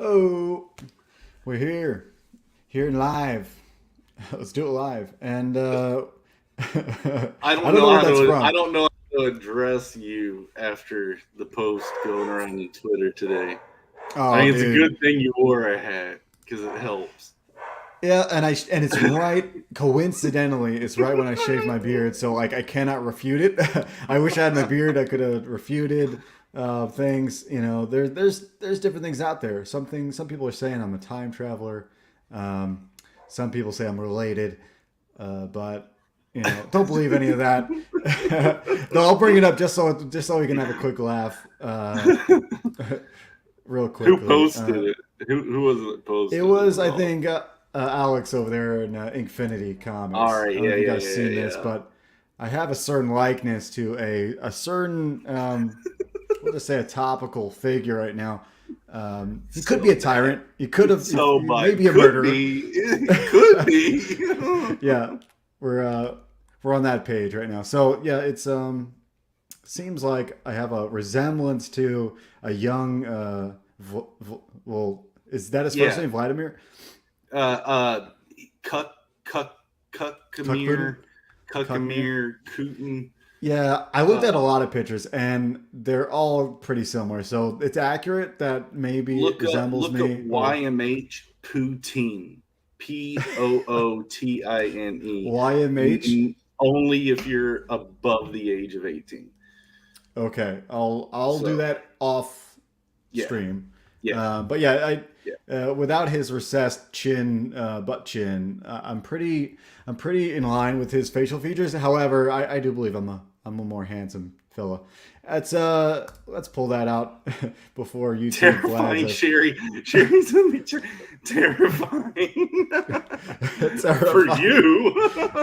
Oh, we're here live. Let's do it live. And I I don't don't know know where how that's to. I from. don't know how to address you after the post going around on Twitter today. I Oh, mean, it's a dude. good thing you wore a hat because it helps. Yeah, and it's right. Coincidentally, it's right when I shave my beard, so like I cannot refute it. I wish I had my beard. I could have refuted things. You know, there's different things out there. Some people are saying I'm a time traveler. Um, some people say I'm related. But you know, don't believe any of that. Though I'll bring it up just so we can have a quick laugh, real Who quickly. posted it? Who was it that It posted was, it? I Oh, think, Alex over there in Infinity all Comics. right. I don't know Yeah, if you yeah, guys yeah, seen this, yeah. but I have a certain likeness to a certain we'll just say a topical figure right now. He could be So a bad. tyrant. He could have, So maybe bad. a Could murderer. be. It could be. Yeah, we're we're on that page right now. So yeah, it's seems like I have a resemblance to a young well, is that his first Yeah. name, Vladimir Uh. Uh. Cuck. Cuck. Cuckbootin? Cuckamere. Cuckmere? Cuckamere. Cooten. Yeah, I looked at a Uh. lot of pictures and they're all pretty similar. So it's accurate that maybe it resembles Look up me or YMH Poutine. Pootine. YMH. Only if you're above the age of 18. Okay, I'll do So that off yeah, stream. yeah, But yeah, yeah. without his recessed chin, butt chin, I'm pretty in line with his facial features. However, I do believe I'm a more handsome fella. Let's pull that out before YouTube flags Terrifying us. Sherry. Sherry's gonna be terrifying for Terrifying.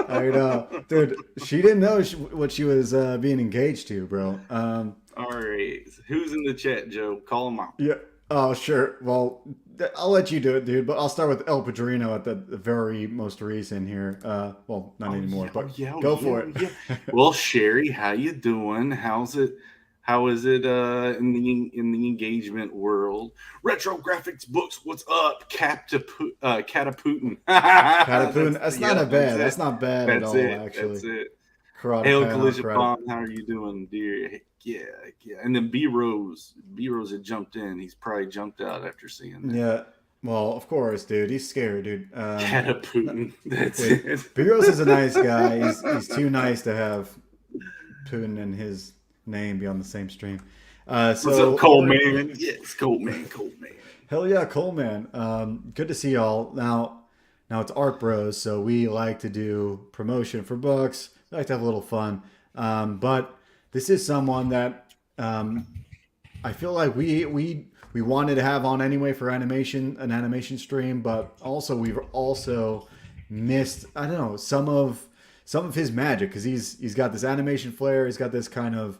I you. know, dude. She didn't know what she was being engaged to, bro. All right, who's in the chat, Joe? Call him out. Yeah. Oh, sure. Well, I'll let you do it, dude. But I'll start with El Padrino at the very most recent here. Well, not Oh anymore, yeah, oh but yeah, oh go yeah, for oh it. yeah. Well, Sherry, how you doing? How's it? How is it in the engagement world? Retro graphics books. What's up? Cataputin. Catapoon. That's not a That's bad. it. That's not bad at That's all, it. That's actually. it. Hail Karatapano, Collision Bomb. Karatapano. How are you doing, dear? Heck yeah, heck yeah. And then B Rose had jumped in. He's probably jumped out after seeing that. Yeah. Well, of course, dude. He's scared, dude. Cataputin. That's Dude, it. Biros is a nice guy. He's too nice to have Putin and his name be on the same stream. What's up, So Cole we're Man? Yes, Cole Man, Cole Man. hell yeah, Coleman. Good to see y'all. Now it's Art Bros, so we like to do promotion for books. We like to have a little fun. But this is someone that I feel like we wanted to have on anyway for an animation stream, but also we've also missed, I don't know, some of his magic because he's got this animation flair. He's got this kind of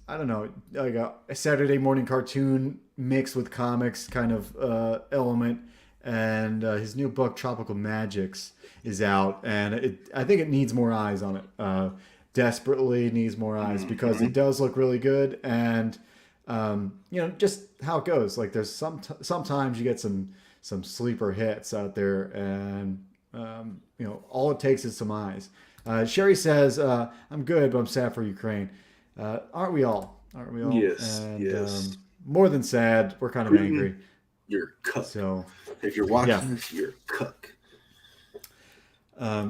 I don't know, like a Saturday morning cartoon mixed with comics kind of element. And his new book, Tropical Magics, is out, and I think it needs more eyes on it. Desperately needs more eyes because Mm-hmm. it does look really good, and you know just how it goes. Like there's sometimes you get some sleeper hits out there, and you know all it takes is some eyes. Sherry says, "I'm good, but I'm sad for Ukraine." Aren't we all? Aren't we all? Yes, And yes. more than sad, we're kind of Putin, angry. you're a cuck. So If you're yeah, watching this, you're a cuck.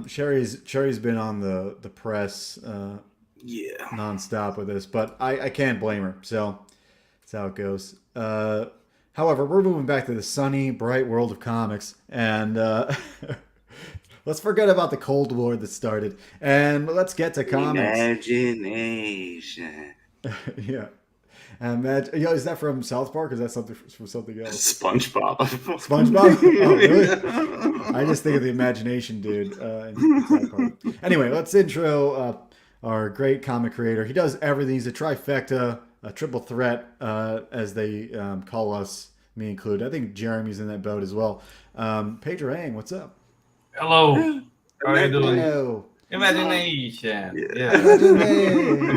Sherry's been on the press Yeah. nonstop with this, but I can't blame her. So that's how it goes. However, we're moving back to the sunny, bright world of comics, and let's forget about the Cold War that started, and let's get to comics. Imagination. Yeah. And yo, is that from South Park? Or is that something from something else? SpongeBob. SpongeBob? Oh, really? I just think of the imagination dude in South Park. Anyway, let's intro our great comic creator. He does everything. He's a trifecta, a triple threat, as they call us, me included. I think Jeremy's in that boat as well. Pedro Ang, what's up? Hello. How are you doing? Hello. Imagination. Yeah. Imagination.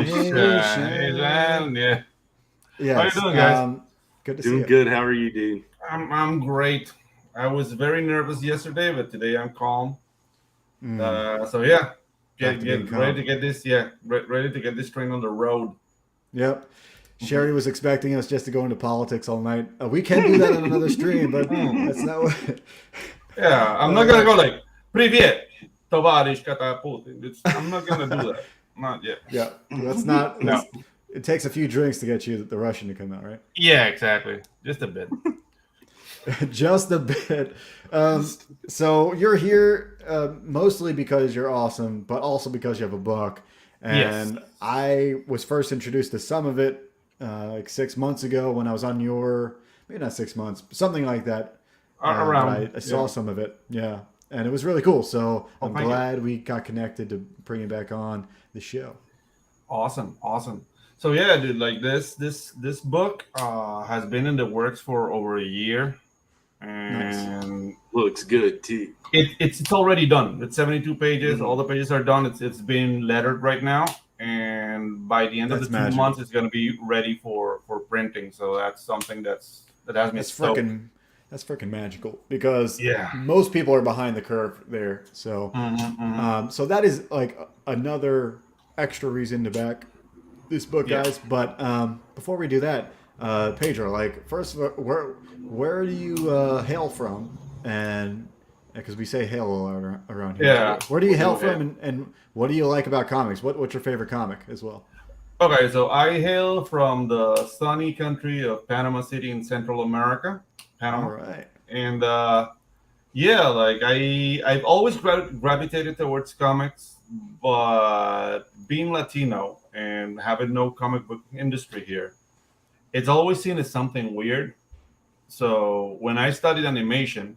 Yeah. How you Yes. doing, guys? Good to see Doing you. good. How are you, dude? I'm great. I was very nervous yesterday, but today I'm calm. So yeah, Back to being get ready calm. to get this. Ready to get this train on the road. Yep. Sherry was expecting us just to go into politics all night. We can do that on another stream, but that's not what. Yeah, I'm not gonna go like "Привет, товарищ Catapult." I'm not gonna do that. Not yet. Yeah, that's not. No. It takes a few drinks to get you the Russian to come out, right? Yeah, exactly. Just a bit. Just a bit. So you're here mostly because you're awesome, but also because you have a book. And Yes. I was first introduced to some of it like 6 months ago when I was on your, maybe not 6 months, something like that. Around. I saw some of it, yeah, and it was really cool. So I'm thank you. glad we got connected to bring it back on the show. Awesome. So yeah, dude, like this book has been in the works for over a year, and Looks good too. it's already done. It's 72 pages. All the pages are done. It's been lettered right now, and by the end of That's the 2 magic. months, it's gonna be ready for printing. So that's something that has me That's stoked. that's freaking magical because Yeah. most people are behind the curve there. So so that is like another extra reason to back this book, Yeah. guys. But before we do that, Pedro, like first of all, where do you hail from? And because we say hail a lot around here. Yeah. Where do you hail Yeah. from, and what do you like about comics? What's your favorite comic as well? Okay, so I hail from the sunny country of Panama City in Central America, Panama. All right. And yeah, like I've always gravitated towards comics, but being Latino and having no comic book industry here, it's always seen as something weird. So when I studied animation,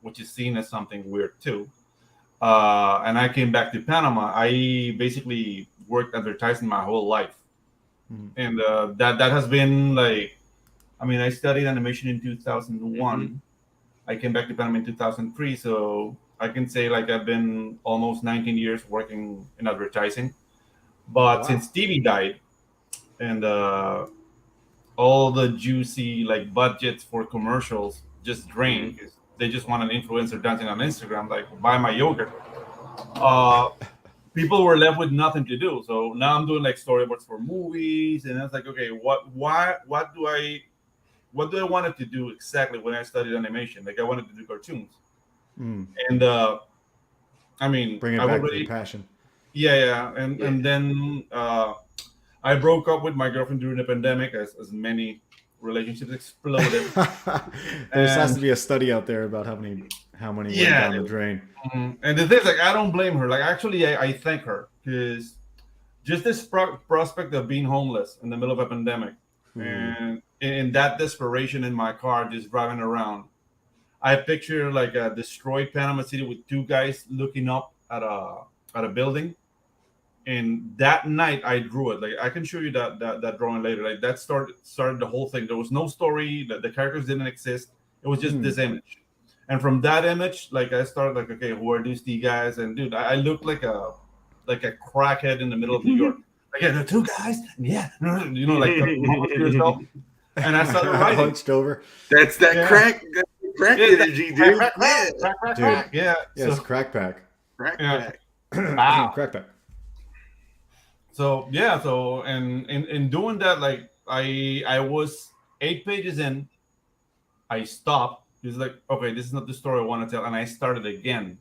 which is seen as something weird too, and I came back to Panama, I basically worked advertising my whole life, and that has been like, I mean, I studied animation in 2001. I came back to Panama in 2003, so I can say like I've been almost 19 years working in advertising. But Wow. since TV died, and all the juicy like budgets for commercials just drained, 'cause they just want an influencer dancing on Instagram, like buy my yogurt. People were left with nothing to do. So now I'm doing like storyboards for movies, and I was like, okay, what do I wanted to do exactly when I studied animation? Like I wanted to do cartoons, and I mean, Bring it I've back to already, your passion. yeah, and then I broke up with my girlfriend during the pandemic, as many relationships exploded. There has to be a study out there about how many went down the drain. And the thing is, like, I don't blame her. Like, actually, I thank her, because just this prospect of being homeless in the middle of a pandemic, and in that desperation in my car, just driving around, I picture like a destroyed Panama City with two guys looking up at a building. And that night I drew it. Like I can show you that drawing later. Like that started the whole thing. There was no story. The characters didn't exist. It was just this image. And from that image, like I started like, okay, who are these guys? And dude, I looked like a crackhead in the middle of New York. Like, yeah, there are two guys. Yeah, you know, like yourself. And I started writing. Hunched over. That's that crack energy, dude. Crack. Yeah. Yes, So, crack pack. Crack Yeah. pack. wow. Crack pack. So yeah, so and in doing that, like I was 8 pages in, I stopped. It's like, okay, this is not the story I want to tell, and I started again.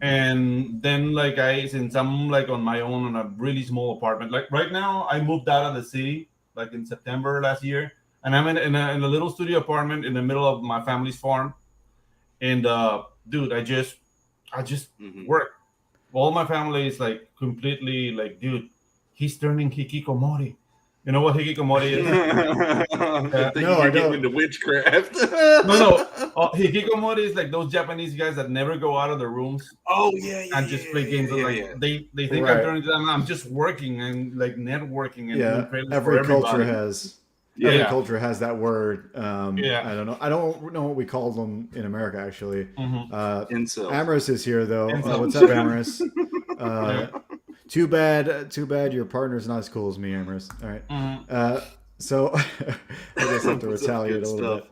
And then like since I'm like on my own in a really small apartment, like right now I moved out of the city like in September last year, and I'm in a little studio apartment in the middle of my family's farm. And dude, I just work. All my family is like completely like, dude, he's turning hikikomori. You know what hikikomori is? No, I don't. Into witchcraft. No. Hikikomori is like those Japanese guys that never go out of their rooms Oh yeah, and just play games. Like they think Right. I'm turning to them. I'm just working and like networking and Yeah, doing trailers for every culture everybody. has. Yeah. Every culture has that word. Yeah. I don't know. I don't know what we call them in America, actually. Incel. Amorous is here, though. Incel. What's up, Amorous? Too bad your partner's not as cool as me, Amorous. All right. So I just have to retaliate a little bit.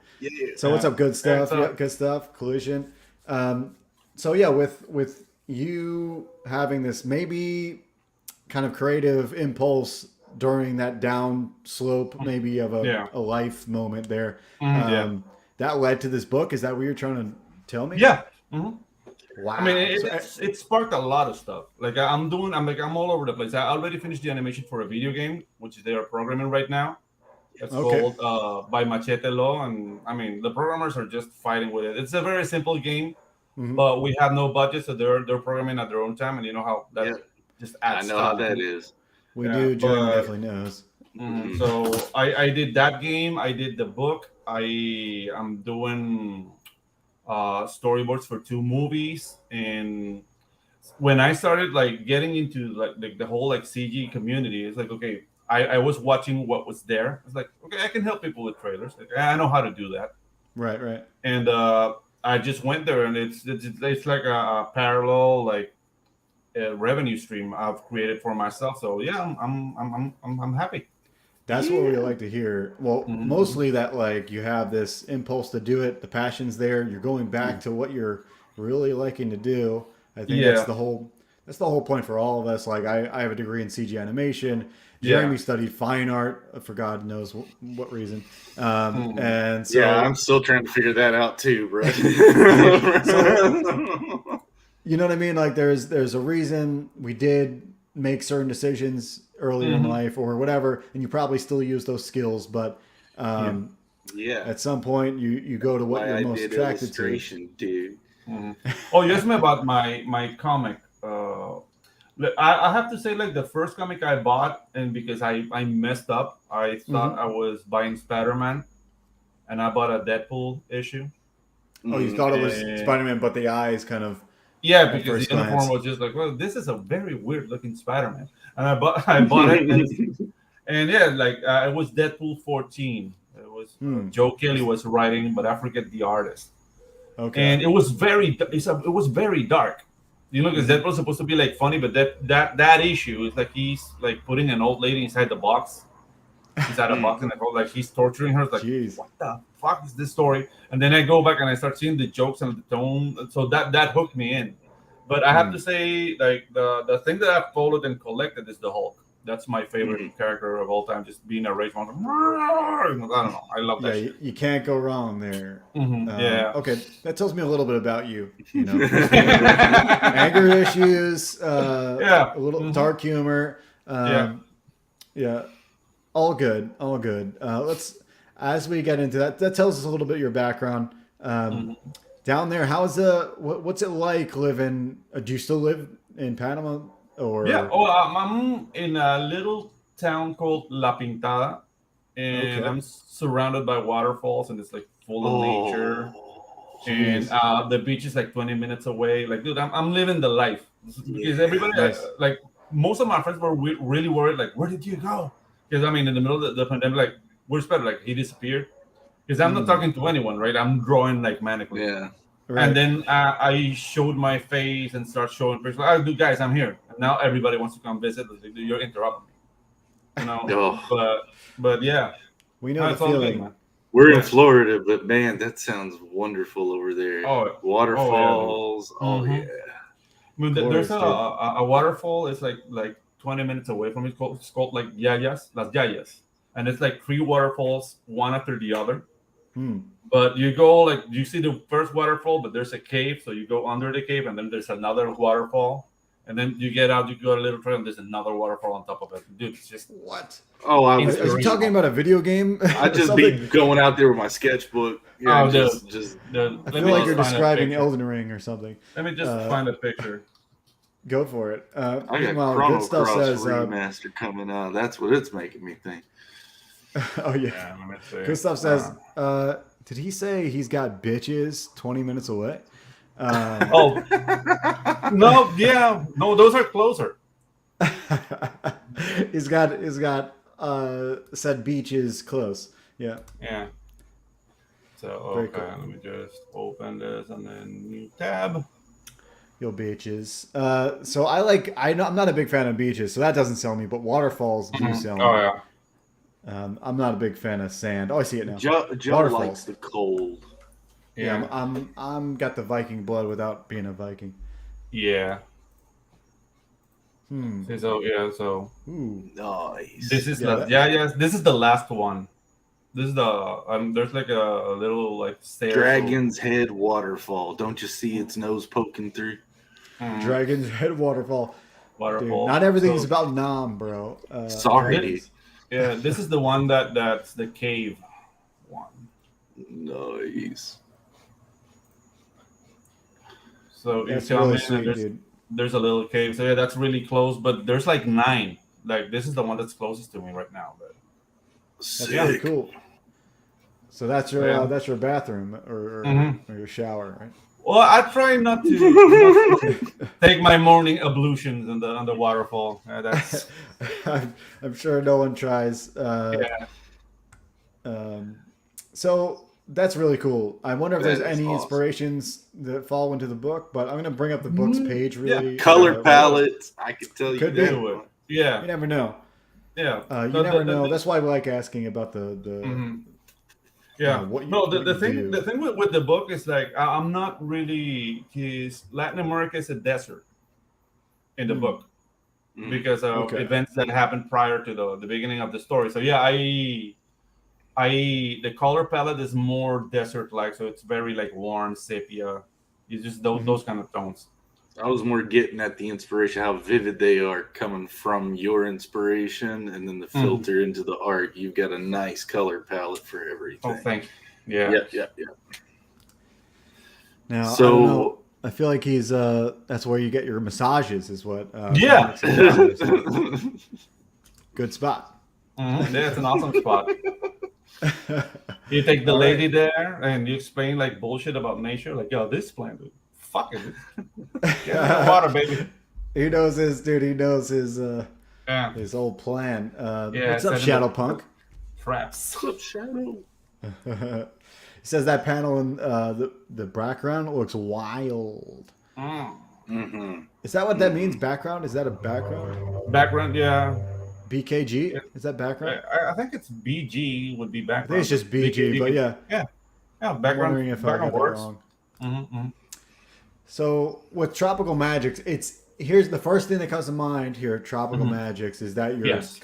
So what's up? Good stuff. So- Yeah, good stuff. Collusion. So yeah, with you having this maybe kind of creative impulse during that down slope, maybe of a life moment there, that led to this book. Is that what you're trying to tell me? Yeah. Mhm. Wow. I mean, So, it sparked a lot of stuff. Like I'm all over the place. I already finished the animation for a video game, which they are programming right now. It's Okay. called by Machete Law, and I mean the programmers are just fighting with it. It's a very simple game, but we have no budget, so they're programming at their own time, and you know how that just I adds know how time. that is. we do. Jeremy definitely knows. So I did that game. I did the book. I'm doing storyboards for 2 movies, and when I started like getting into like the whole like CG community, it's like okay, I was watching what was there. It's like okay, I can help people with trailers. Like, I know how to do that. Right. And I just went there, and it's like a parallel like revenue stream I've created for myself. So yeah, I'm happy. That's what we like to hear. Well, mostly that like you have this impulse to do it, the passion's there. You're going back to what you're really liking to do. I think that's the whole point for all of us. Like I have a degree in CG animation. Jeremy studied fine art for God knows what reason. And so I'm still trying to figure that out too, bro. you know what I mean? Like there's a reason we did make certain decisions earlier in life or whatever, and you probably still use those skills, but at some point you go to what you're most attracted to. Dude. Oh, you asked me about my comic. I have to say, like the first comic I bought, and because I messed up, I thought I was buying Spider-Man, and I bought a Deadpool issue. Oh, you thought it was Spider-Man, but the eyes kind of because the uniform was just like, well, this is a very weird looking Spider-Man, and I bought it, and it was Deadpool 14. It was Joe Kelly was writing, but I forget the artist. Okay, and it was very dark. You know, because Deadpool's supposed to be like funny, but that issue is like he's like putting an old lady inside the box, inside a box, and like he's torturing her. It's like, jeez, what the fuck is this story? And then I go back and I start seeing the jokes and the tone, so that hooked me in. But I have to say, like the thing that I've followed and collected is the Hulk. That's my favorite character of all time. Just being a rage monster. I don't know. I love that. Yeah, you can't go wrong there. Okay, that tells me a little bit about you. You know, anger issues, a little dark humor. All good. Let's as we get into that. That tells us a little bit of your background. Down there, what's it like living? Do you still live in Panama? Or I'm in a little town called La Pintada, and I'm surrounded by waterfalls, and it's like full of nature. And the beach is like 20 minutes away. Like, dude, I'm living the life because everybody like most of my friends were really worried. Like, where did you go? Because I mean, in the middle of the pandemic, like, where's Pedro? Like, he disappeared. Because I'm not talking to anyone, right? I'm drawing like manically. Yeah. Right. And then I showed my face and start showing pictures. Like, dude, guys, I'm here. And now everybody wants to come visit. Like, you're interrupting me. You know? But yeah. We know the feeling. We're in Florida, but man, that sounds wonderful over there. Waterfalls. I mean, there's a waterfall. It's like 20 minutes away from it. It's called like Las Yayas. And it's like 3 waterfalls, one after the other. But you go like you see the first waterfall, but there's a cave, so you go under the cave, and then there's another waterfall, and then you get out, you go a little trail, and there's another waterfall on top of it. Dude, it's just what? Oh, are you talking about a video game? I'd just be going out there with my sketchbook. I feel like you're describing Elden Ring or something. Let me just find a picture. Go for it. I got Chrono Cross remaster coming out. That's what it's making me think. Oh yeah. Good stuff says. Did he say he's got bitches 20 minutes away? No, those are closer. he's got said beaches close. Yeah. So cool. Let me just open this and then new tab. Yo, beaches. So I'm not a big fan of beaches, so that doesn't sell me. But waterfalls do sell me. Oh yeah. I'm not a big fan of sand. Oh, I see it now. Joe Waterfalls. likes the cold. Yeah, I'm got the Viking blood without being a Viking. Yeah. So Ooh. Nice. this is Yeah, this is the last one. This is the there's like a little like stair. Dragon's Head waterfall. Don't you see its nose poking through? Dragon's Head waterfall. Waterfall. Dude, not everything's So- about Nam, bro. Sorry, dragons. dude. Yeah, this is the one that's the cave one. Nice. So you That's come really in sweet, and dude. there's a little cave. So yeah, that's really close. But there's like 9. Like this is the one that's closest to me right now. But That's Sick. really cool. So that's your Yeah. bathroom or Mhm. your shower, right? well, I try not to take my morning ablutions on the waterfall. That's I'm sure no one tries. yeah. So that's really cool. I wonder if That there's is any awesome. inspirations that fall into the book, but I'm going to bring up the book's page really. Color right palettes. I could tell you Could that. be. Do it. now. Yeah. You never know. Yeah. You So never know. That's why we like asking about the Mhm. Yeah. what you- No, what the you thing do. the thing with the book is like I'm not really because Latin America is a desert in the book Mm. because of Okay. events that happened prior to the beginning of the story. So yeah, I the color palette is more desert like, so it's very like warm sepia. It's just those kind of tones. I was more getting at the inspiration, how vivid they are coming from your inspiration, and then the filter into the art. You've got a nice color palette for everything. Oh, thank you. Yeah. Yep. Now, I So- don't know. I feel like he's that's where you get your massages is what Yeah. good spot. Mhm. Yeah, it's an awesome spot. You take the All lady there and you explain like bullshit about nature, like, yo, this plant, dude, fuck it. Get in the water, baby. He knows his dude, he knows his Yeah. his old plan. Yeah, What's up, it's Shadow like- Punk? Traps. What's up, Shadow? He says that panel in the background looks wild. Mm. Mm-hmm. Is that what that means? Background? Is that a background? Background, yeah. BKG? Is that background? I think it's BG would be I background. think it's just BG, but yeah. Yeah, I'm background. wondering if I got Background that works. wrong. Mm-hmm. So with tropical magics, here's the first thing that comes to mind here. Tropical magics is that you're Yes.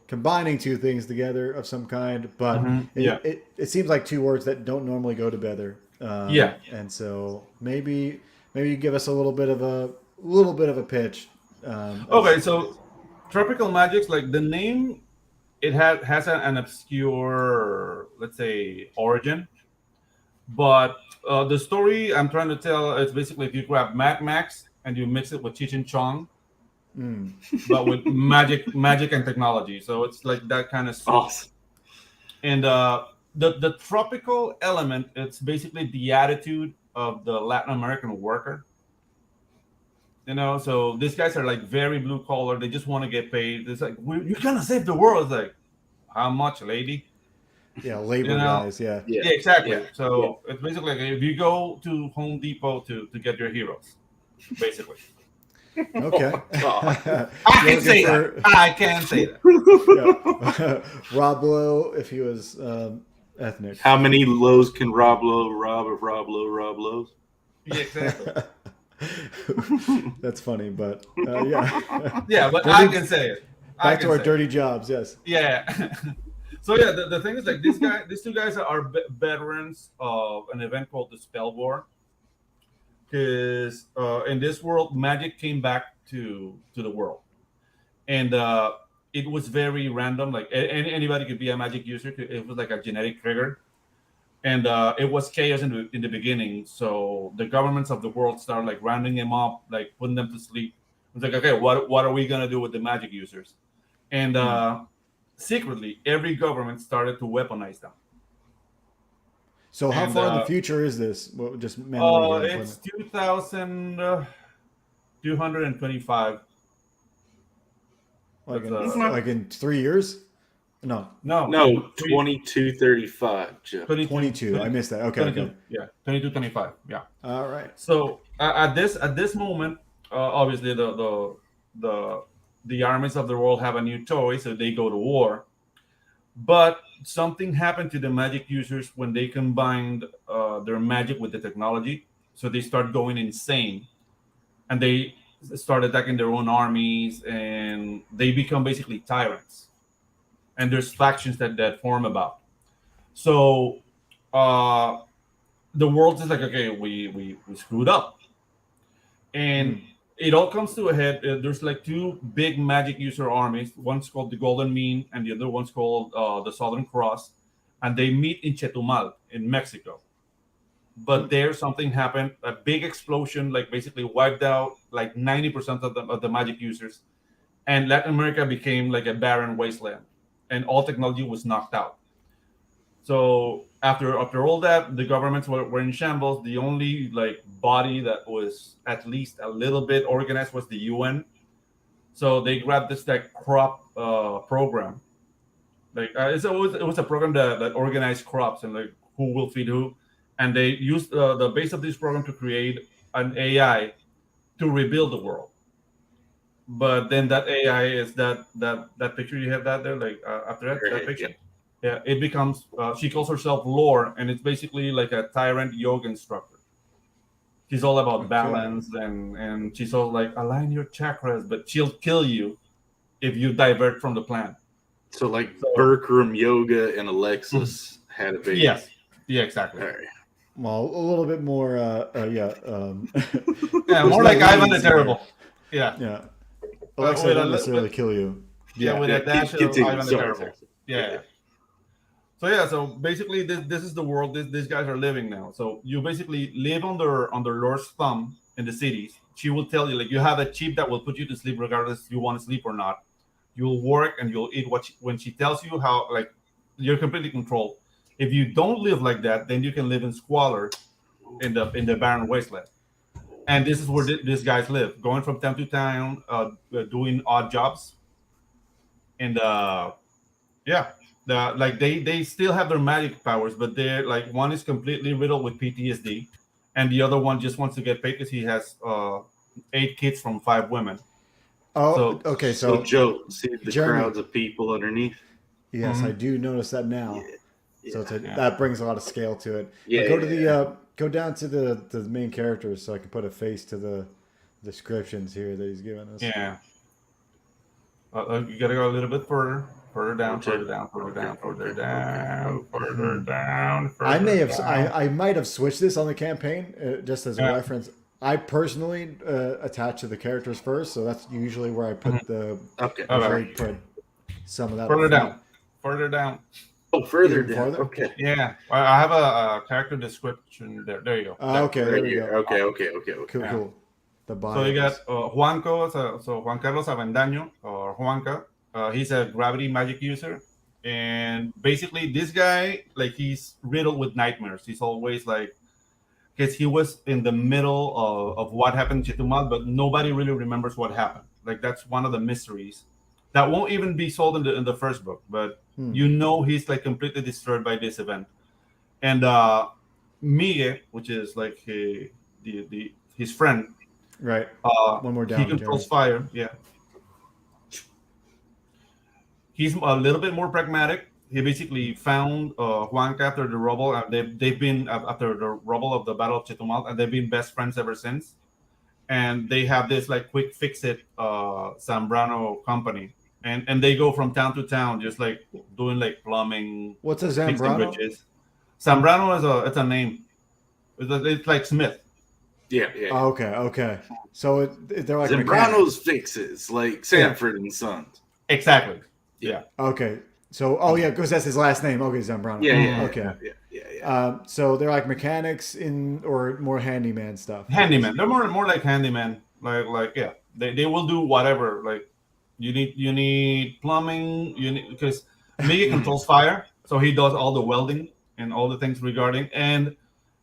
combining two things together of some kind, but Yeah. it seems like two words that don't normally go together. Yeah. and so maybe you give us a little bit of a pitch. Okay, so tropical magics, like the name, it has an obscure, let's say, origin, but the story I'm trying to tell is basically if you grab MAGICKS and you mix it with Cheech and Chong, but with magic and technology. So it's like that kind of soup. Awesome. And the tropical element, it's basically the attitude of the Latin American worker. You know, so these guys are like very blue collar. They just want to get paid. It's like, you're gonna save the world. It's like, how much, lady? Yeah, labor You know, guys. Yeah. Yeah, exactly. Yeah. So it's basically like if you go to Home Depot to get your heroes, basically. Okay. God. I You're can say looking that. I can say that. Yeah. Rob Lowe, if he was ethnic. How many lows can Rob Lowe rob if Rob Lowe's? Yeah, exactly. That's funny, but yeah. Yeah, but I can say it. I Back to can our say it. dirty jobs. Yes. Yeah. So yeah, the thing is like these two guys are veterans of an event called the Spell War. Because in this world, magic came back to the world, and it was very random. Like anybody could be a magic user. It was like a genetic trigger, and it was chaos in the beginning. So the governments of the world started like rounding them up, like putting them to sleep. It's like, okay, what are we gonna do with the magic users? And secretly, every government started to weaponize them. So how And, far in the future is this? Well, just memory. It's 2,225. like, that's, like in 3 years? No, No, No, 2235, Jeff. 22. I missed that. Okay. 22, Okay. yeah, 2225. Yeah. All right. So at this moment, obviously the armies of the world have a new toy, so they go to war. But something happened to the magic users when they combined their magic with the technology. So they start going insane, and they start attacking their own armies, and they become basically tyrants. And there's factions that form about. So uh, the world is like, okay, we screwed up, and it all comes to a head. There's like two big magic user armies. One's called the Golden Mean, and the other one's called the Southern Cross, and they meet in Chetumal in Mexico. But there something happened, a big explosion, like basically wiped out like 90% of the magic users, and Latin America became like a barren wasteland, and all technology was knocked out. So after all that, the governments were in shambles. The only like body that was at least a little bit organized was the UN. So they grabbed this like crop program. Like it was a program that organized crops and like who will feed who, and they used the base of this program to create an AI to rebuild the world. But then that AI is that picture you have that there, like after that picture. Yeah, it becomes. She calls herself Lore, and it's basically like a tyrant yoga instructor. She's all about balance, and she's all like align your chakras, but she'll kill you if you divert from the plan. So like Berkram Yoga and Alexis had a baby. Yes, yeah, exactly. All right. Well, a little bit more, Yeah, more like Ivan the Terrible. Yeah, yeah. Alexa won't necessarily kill you. Yeah, with a dash of Ivan the Terrible. Yeah. So basically, this is the world these guys are living now. So you basically live under Lore's thumb in the cities. She will tell you like you have a chip that will put you to sleep regardless if you want to sleep or not. You'll work and you'll eat when she tells you how, like, you're completely controlled. If you don't live like that, then you can live in squalor in the barren wasteland. And this is where these guys live, going from town to town, doing odd jobs. And they still have their magic powers, but they're like one is completely riddled with PTSD, and the other one just wants to get paid because he has 8 kids from 5 women. Oh, okay. So Joe, see the Jeremy, crowds of people underneath. Yes, I do notice that now. Yeah. So that brings a lot of scale to it. Yeah. Go down to the main characters so I can put a face to the descriptions here that he's given us. Yeah. You gotta go a little bit further down. I might have switched this on the campaign just as a reference. I personally attach to the characters first, so that's usually where I put put some of that. Further down. Oh, further down. Okay. Yeah, I have a character description there. There you go. Okay, there we go. Okay. Cool. The bio. So you got Juanco, so Juan Carlos Avendaño, or Juanca. He's a gravity magic user, and basically this guy, like, he's riddled with nightmares. He's always like, because he was in the middle of what happened in Chetumal, but nobody really remembers what happened. Like, that's one of the mysteries that won't even be solved in the first book, but he's like completely destroyed by this event. And Miguel, which is like his friend, right? One more down. He controls fire. Yeah. He's a little bit more pragmatic. He basically found Juanca after the rubble. They've been after the rubble of the Battle of Chetumal, and they've been best friends ever since. And they have this like quick fix-it Zambrano company, and they go from town to town, just like doing like plumbing. What's a Zambrano? Zambrano it's a name. It's like Smith. Yeah. Oh, okay. So they're like Zambrano's fixes, like Sanford and Sons. Exactly. Yeah. Okay. So, because that's his last name. Okay, Zambrano. Yeah. Okay. Yeah. So they're like mechanics or more handyman stuff. Handyman. They're more like handyman. Like yeah. They will do whatever. Like you need plumbing. Because Miguel controls fire, so he does all the welding and all the things regarding. And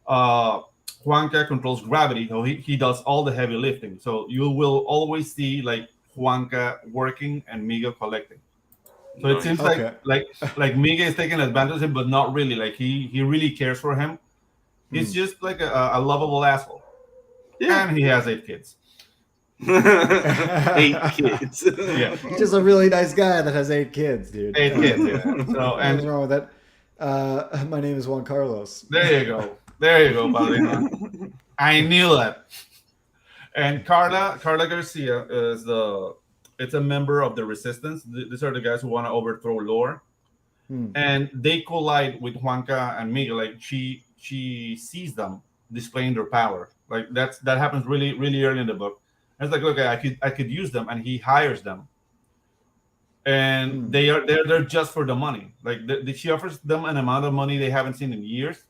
Juanca controls gravity, so he does all the heavy lifting. So you will always see like Juanca working and Miguel collecting. So it seems like Miguel is taking advantage of him, but not really. Like he really cares for him. He's just like a lovable asshole. Yeah. And he has 8 kids. 8 kids. Yeah. He's just a really nice guy that has 8 kids, dude. 8 kids. Yeah. So What's and wrong with that? My name is Juan Carlos. there you go. There you go, Padrino. I knew that. And Carla Garcia it's a member of the resistance. These are the guys who want to overthrow Lore. And they collide with Juanca and Miguel. Like she sees them displaying their power. Like that happens really, really early in the book. And it's like, okay, I could use them, and he hires them. And they're just for the money. Like she offers them an amount of money they haven't seen in years,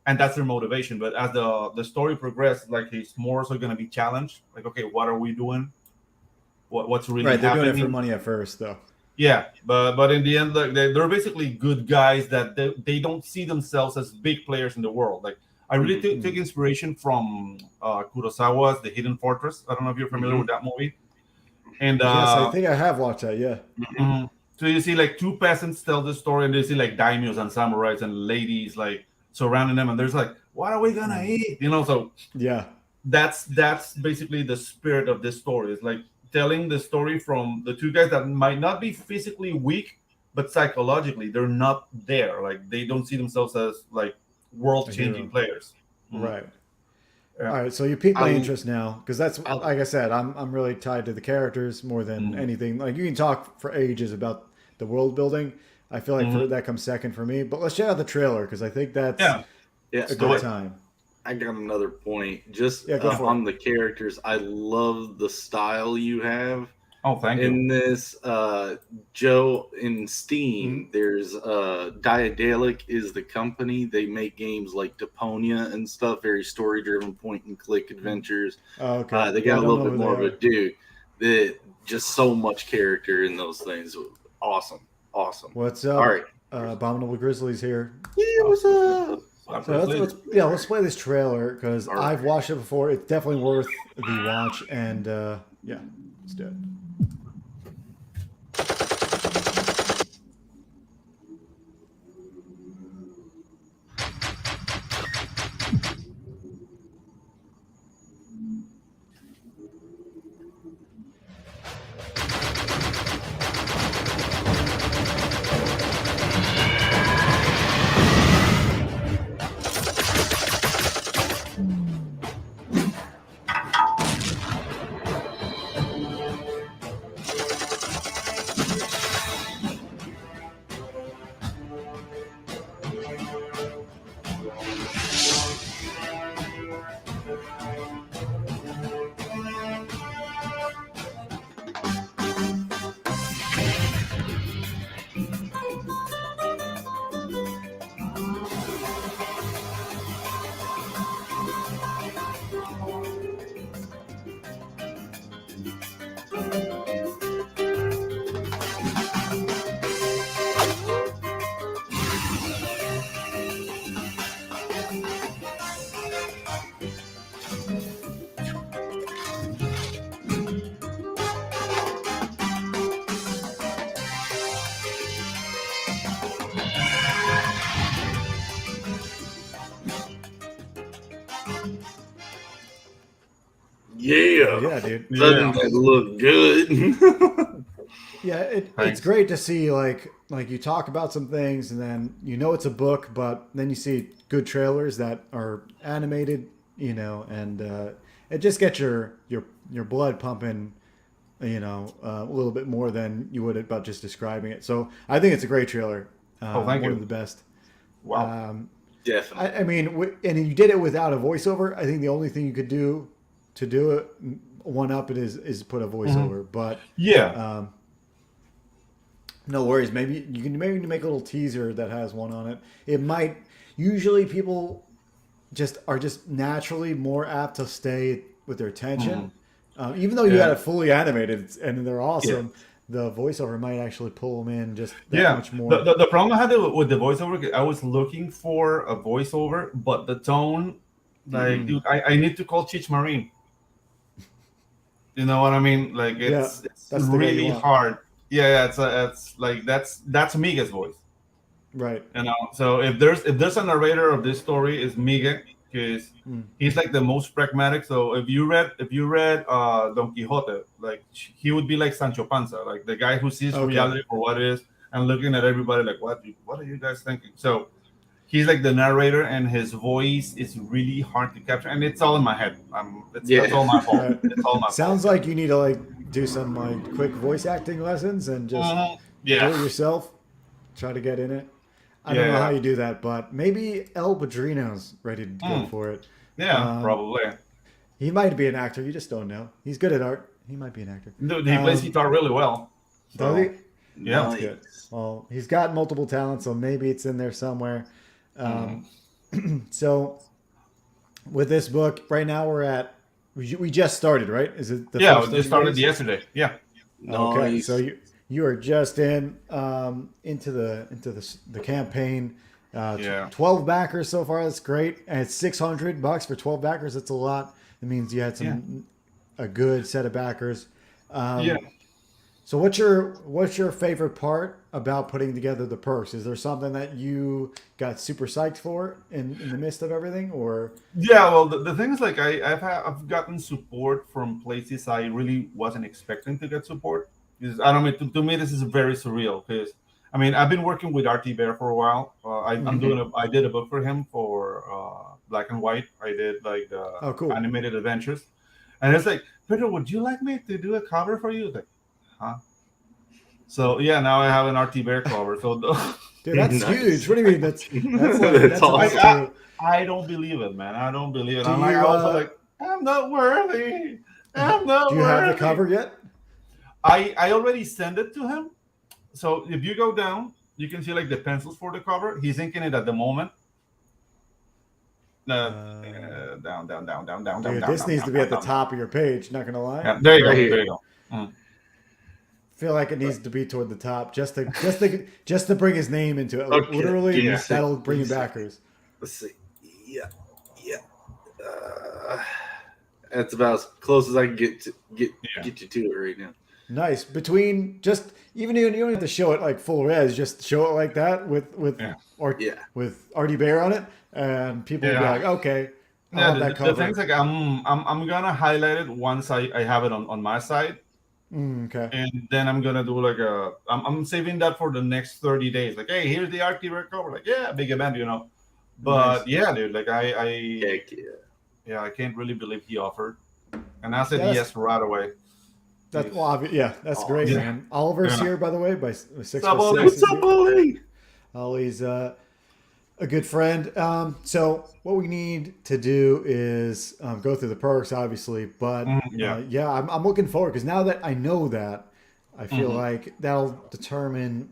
and that's their motivation. But as the story progresses, like he's more so going to be challenged. Like, okay, what are we doing? What's really Right, they're happening? doing it for money at first, though. Yeah, but in the end, like they're basically good guys that they don't see themselves as big players in the world. Like I really took inspiration from Kurosawa's The Hidden Fortress. I don't know if you're familiar with that movie. And Yes, I think I have watched that. Yeah. So you see like 2 peasants tell the story, and they see like daimyos and samurais and ladies like surrounding them, and there's like, what are we gonna eat? So yeah, that's basically the spirit of this story. It's like telling the story from the 2 guys that might not be physically weak, but psychologically they're not there. Like they don't see themselves as like world-changing players. Right. Yeah. All right, so you piqued my interest now, because that's like I said, I'm really tied to the characters more than anything. Like you can talk for ages about the world building. I feel like that comes second for me. But let's check out the trailer, because I think that's a good time. I got another point. Just go for on the characters, I love the style you have. Oh, thank you. In this, Joe, in Steam, there's Diadalic is the company. They make games like Deponia and stuff, very story-driven, point-and-click adventures. Oh, okay. They got a little bit more of a dude. Just so much character in those things. Awesome. What's up? All right. Abominable Grizzlies here. Yeah, what's up? So let's play this trailer, because I've watched it before. It's definitely worth the watch, and let's do it. Yeah, dude. Doesn't that look good? Yeah, it's great to see like you talk about some things, and then it's a book, but then you see good trailers that are animated, and it just gets your blood pumping, a little bit more than you would about just describing it. So I think it's a great trailer. Thank you. One of the best. Wow. Definitely. I mean, and you did it without a voiceover. I think the only thing you could do to do it, one up it is put a voiceover. But no worries. Maybe you can make a little teaser that has one on it. It might. Usually, people are just naturally more apt to stay with their attention, even though you had it fully animated and they're awesome. Yeah. The voiceover might actually pull them in just that much more. The problem I had with the voiceover, I was looking for a voiceover, but the tone, like, dude, I need to call Cheech Marine. You know what I mean? Like, it's really hard. Yeah, it's like that's Miguel's voice, right? So if there's a narrator of this story, is Miguel, because he's like the most pragmatic. So if you read Don Quixote, like he would be like Sancho Panza, like the guy who sees reality for what it is and looking at everybody like, what are you guys thinking? So he's like the narrator, and his voice is really hard to capture, and it's all in my head. That's all my fault. It's all my Sounds fault. like you need to like do some like quick voice acting lessons and just do it yourself. Try to get in it. I don't know how you do that, but maybe El Padrino's ready to go for it. Yeah, probably. He might be an actor. You just don't know. He's good at art. He might be an actor. Dude, he plays guitar really well. Does he? Yeah, that's good. Well, he's got multiple talents, so maybe it's in there somewhere. So with this book, right now we're at. We just started, right? Is it? We just started yesterday. Yeah. Okay, Nice. so you are just into the campaign. 12 backers so far. That's great, and it's $600 for 12 backers. That's a lot. It means you had a good set of backers. So what's your favorite part about putting together the perks? Is there something that you got super psyched for in the midst of everything, or? Yeah, well, the thing is, like, I've gotten support from places I really wasn't expecting to get support. Because I don't mean to me this is very surreal, because I mean I've been working with RT Bear for a while. I did a book for him for Black and White. I did like the animated adventures, and it's like, Pedro, would you like me to do a cover for you? It's like, huh? So yeah, now I have an RT Bear cover. So dude, that's huge. What do you mean? That's awesome. I don't believe it, man. I don't believe it. I'm also like, I'm not worthy. I'm not worthy. Do you have the cover yet? I already sent it to him. So if you go down, you can see like the pencils for the cover. He's inking it at the moment. Down. Dude, this needs to be at the top of your page. Not gonna lie. Yeah, there you go. There you go. I feel like it needs to be toward the top, just to bring his name into it. Okay. Literally, that'll bring you backers. Let's see. Yeah. That's about as close as I can get you to it right now. Nice. Between just even you don't have to show it like full res, just show it like that with RD Bear on it, and people will be like, okay, I want that cover. The thing's like I'm gonna highlight it once I have it on my side. Okay. And then I'm gonna do like I'm saving that for the next 30 days. Like, hey, here's the RT Bear cover. Like, yeah, big event, you know. But nice. Dude, like I can't really believe he offered, and I said yes right away. That's that's great, man. Oliver's here, by the way, by 6 What's up, Ollie? Ollie's a good friend. So what we need to do is go through the perks, obviously, but I'm looking forward, because now that I know that, I feel like that'll determine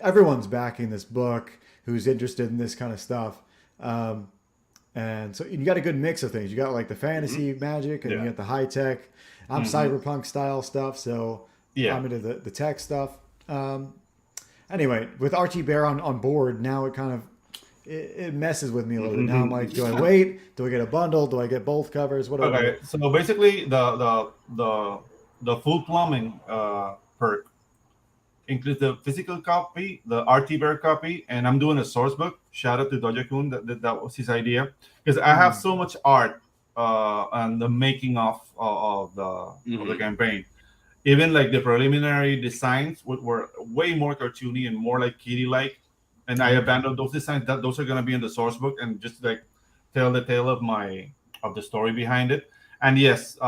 everyone's backing this book who's interested in this kind of stuff. And so you got a good mix of things. You got like the fantasy magic, and you got the high tech. I'm cyberpunk style stuff, so I'm into the tech stuff. Anyway, with RT Bear on board, now it kind of it messes with me a little bit. Now I'm like, do I wait? Do I get a bundle? Do I get both covers? What do I do? So basically, the full plumbing perk includes the physical copy, the RT Bear copy, and I'm doing a source book. Shout out to Doja-kun, that was his idea, because I have so much art and the making of the campaign. Even like the preliminary designs were way more cartoony and more like kitty-like, and I abandoned those designs. Those are gonna be in the source book and just like tell the tale of the story behind it. And yes,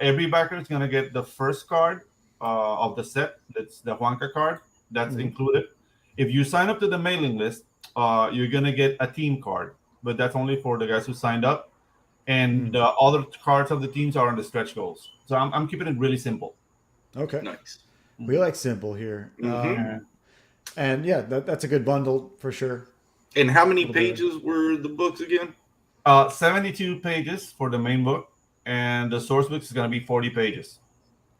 every backer is gonna get the first card of the set. That's the Juanca card. That's included. If you sign up to the mailing list, you're gonna get a team card, but that's only for the guys who signed up. And the other cards of the teams are on the stretch goals. So I'm keeping it really simple. Okay. Nice. We like simple here. And that's a good bundle for sure. And how many pages were the books again? 72 pages for the main book, and the source book is going to be 40 pages.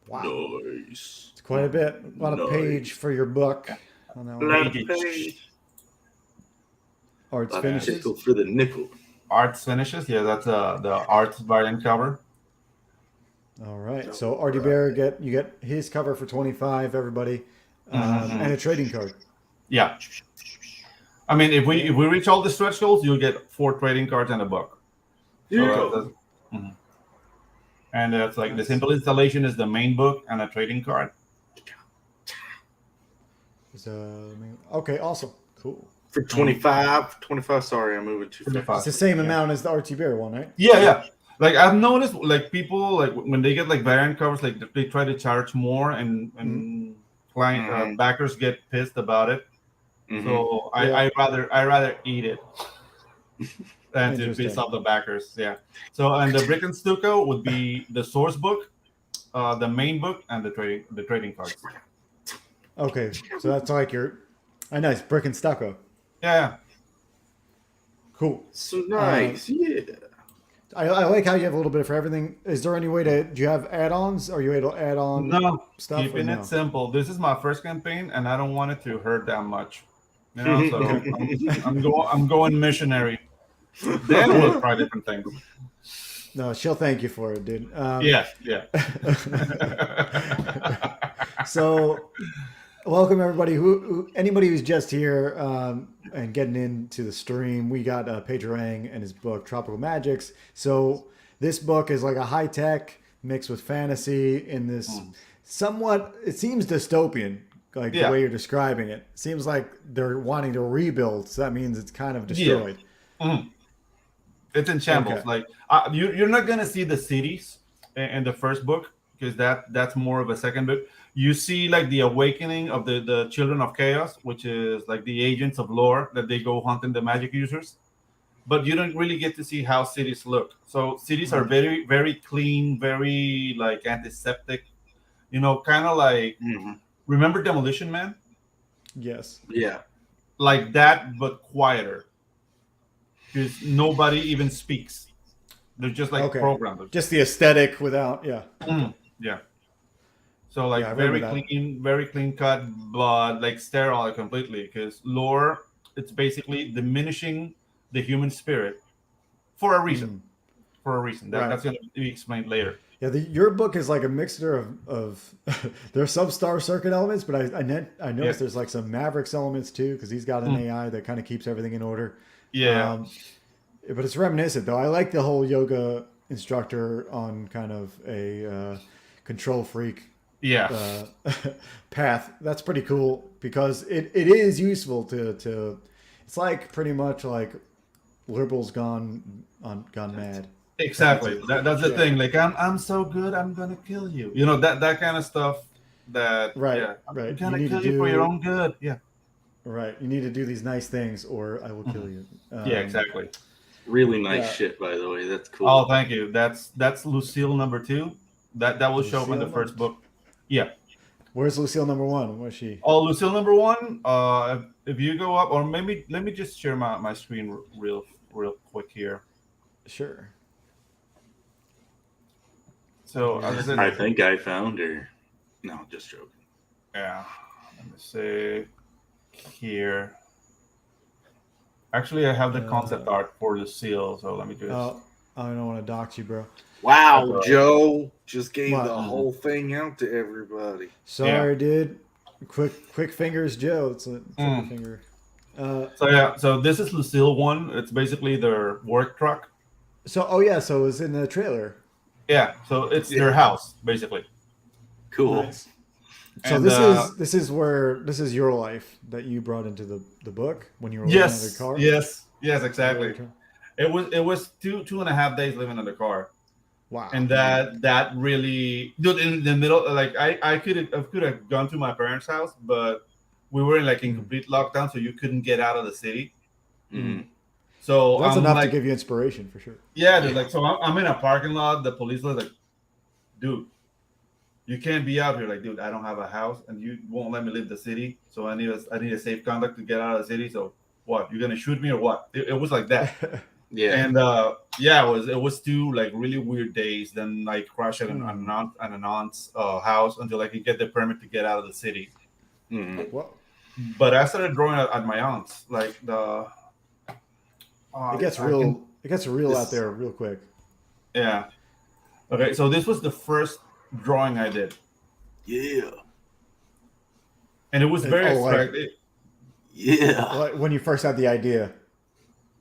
Wow. Nice. It's quite a bit. A lot of page for your book. On that one. Page. Arts finishes. For the nickel. Arts finishes. Yeah, that's the arts variant cover. All right. So RD Bear, you get his cover for 25, everybody, and a trading card. Yeah. I mean, if we reach all the stretch goals, you'll get 4 trading cards and a book. So mhm. And it's like the simple installation is the main book and a trading card. Okay, awesome. Cool. For 25, sorry, I'm moving too 25. It's fast. the same Yeah. amount as the RT Bear one, right? Yeah. Like I've noticed, like people, like when they get like variant covers, like they try to charge more, and client backers get pissed about it. So I rather eat it than to piss off the backers. Yeah. So and the brick and stucco would be the source book, the main book, and the trading cards. Okay, so that's like your nice brick and stucco. Yeah. Cool. So nice, yeah. I like how you have a little bit for everything. Is there any way to? Do you have add-ons? Are you able to add on stuff? Keeping it simple. This is my first campaign, and I don't want it to hurt that much. You know, so I'm going missionary. Then we'll try different things. No, she'll thank you for it, dude. Yeah. So, welcome everybody. Anybody who's just here and getting into the stream, we got Pedro Ang and his book Tropical Magics. So this book is like a high tech mixed with fantasy in this somewhat. It seems dystopian, like the way you're describing it. Seems like they're wanting to rebuild. So that means it's kind of destroyed. Yeah. It's in shambles. Okay. Like you're not gonna see the cities in the first book because that's more of a second book. You see like the awakening of the children of chaos, which is like the agents of lore that they go hunting the magic users, but you don't really get to see how cities look. So cities are very, very clean, very like antiseptic, you know, kind of like remember Demolition Man? Yes. Yeah. Like that, but quieter. Because nobody even speaks. They're just like programmed. Just the aesthetic without, yeah. So like very clean cut, blood, like sterile completely. Because lore, it's basically diminishing the human spirit for a reason. That's going to be explained later. Yeah, your book is like a mixture of there's some Star Circuit elements, but I noticed there's like some Mavericks elements too, because he's got an AI that kind of keeps everything in order. Yeah. But it's reminiscent though. I like the whole yoga instructor on kind of a control freak path. That's pretty cool because it is useful to it's like pretty much like liberals gone mad. Exactly. That's the thing. Like I'm so good, I'm gonna kill you. You know that kind of stuff. I'm gonna kill you for your own good. Yeah. Right. You need to do these nice things, or I will kill you. Yeah, exactly. Really nice shit, by the way. That's cool. Oh, thank you. That's Lucille number 2. That will show up in the first book. Yeah. Where's Lucille number 1? Where's she? Oh, Lucille number 1. If you go up, or maybe let me just share my screen real quick here. Sure. So I think I found her. No, just joking. Yeah. Let me see here. Actually, I have the concept art for Lucille, so let me just. I don't want to dox you, bro. Wow, Joe just gave the whole thing out to everybody. Sorry, dude. Quick fingers, Joe. It's a finger. So this is Lucille 1. It's basically their work truck. So it was in the trailer. Yeah, so it's their house basically. Cool. Nice. So this is your life that you brought into the book when you were living in the car. Yes, exactly. It was 2.5 days living in the car. Wow. And that really, dude, in the middle, like I could have gone to my parents' house, but we were in complete lockdown, so you couldn't get out of the city. Mm-hmm. So that's enough to give you inspiration for sure. Yeah, dude. So I'm in a parking lot. The police was like, dude, you can't be out here. Like, dude, I don't have a house, and you won't let me leave the city. So I need a safe conduct to get out of the city. So what? You're gonna shoot me or what? It was like that. Yeah. And it was 2 like really weird days. Then like crash at an aunt's house until I could get the permit to get out of the city. Mm-hmm. But I started drawing at my aunt's. Like it gets real out there real quick. Yeah. Okay, so this was the first drawing I did. Yeah. And it was very abstract. Like when you first had the idea.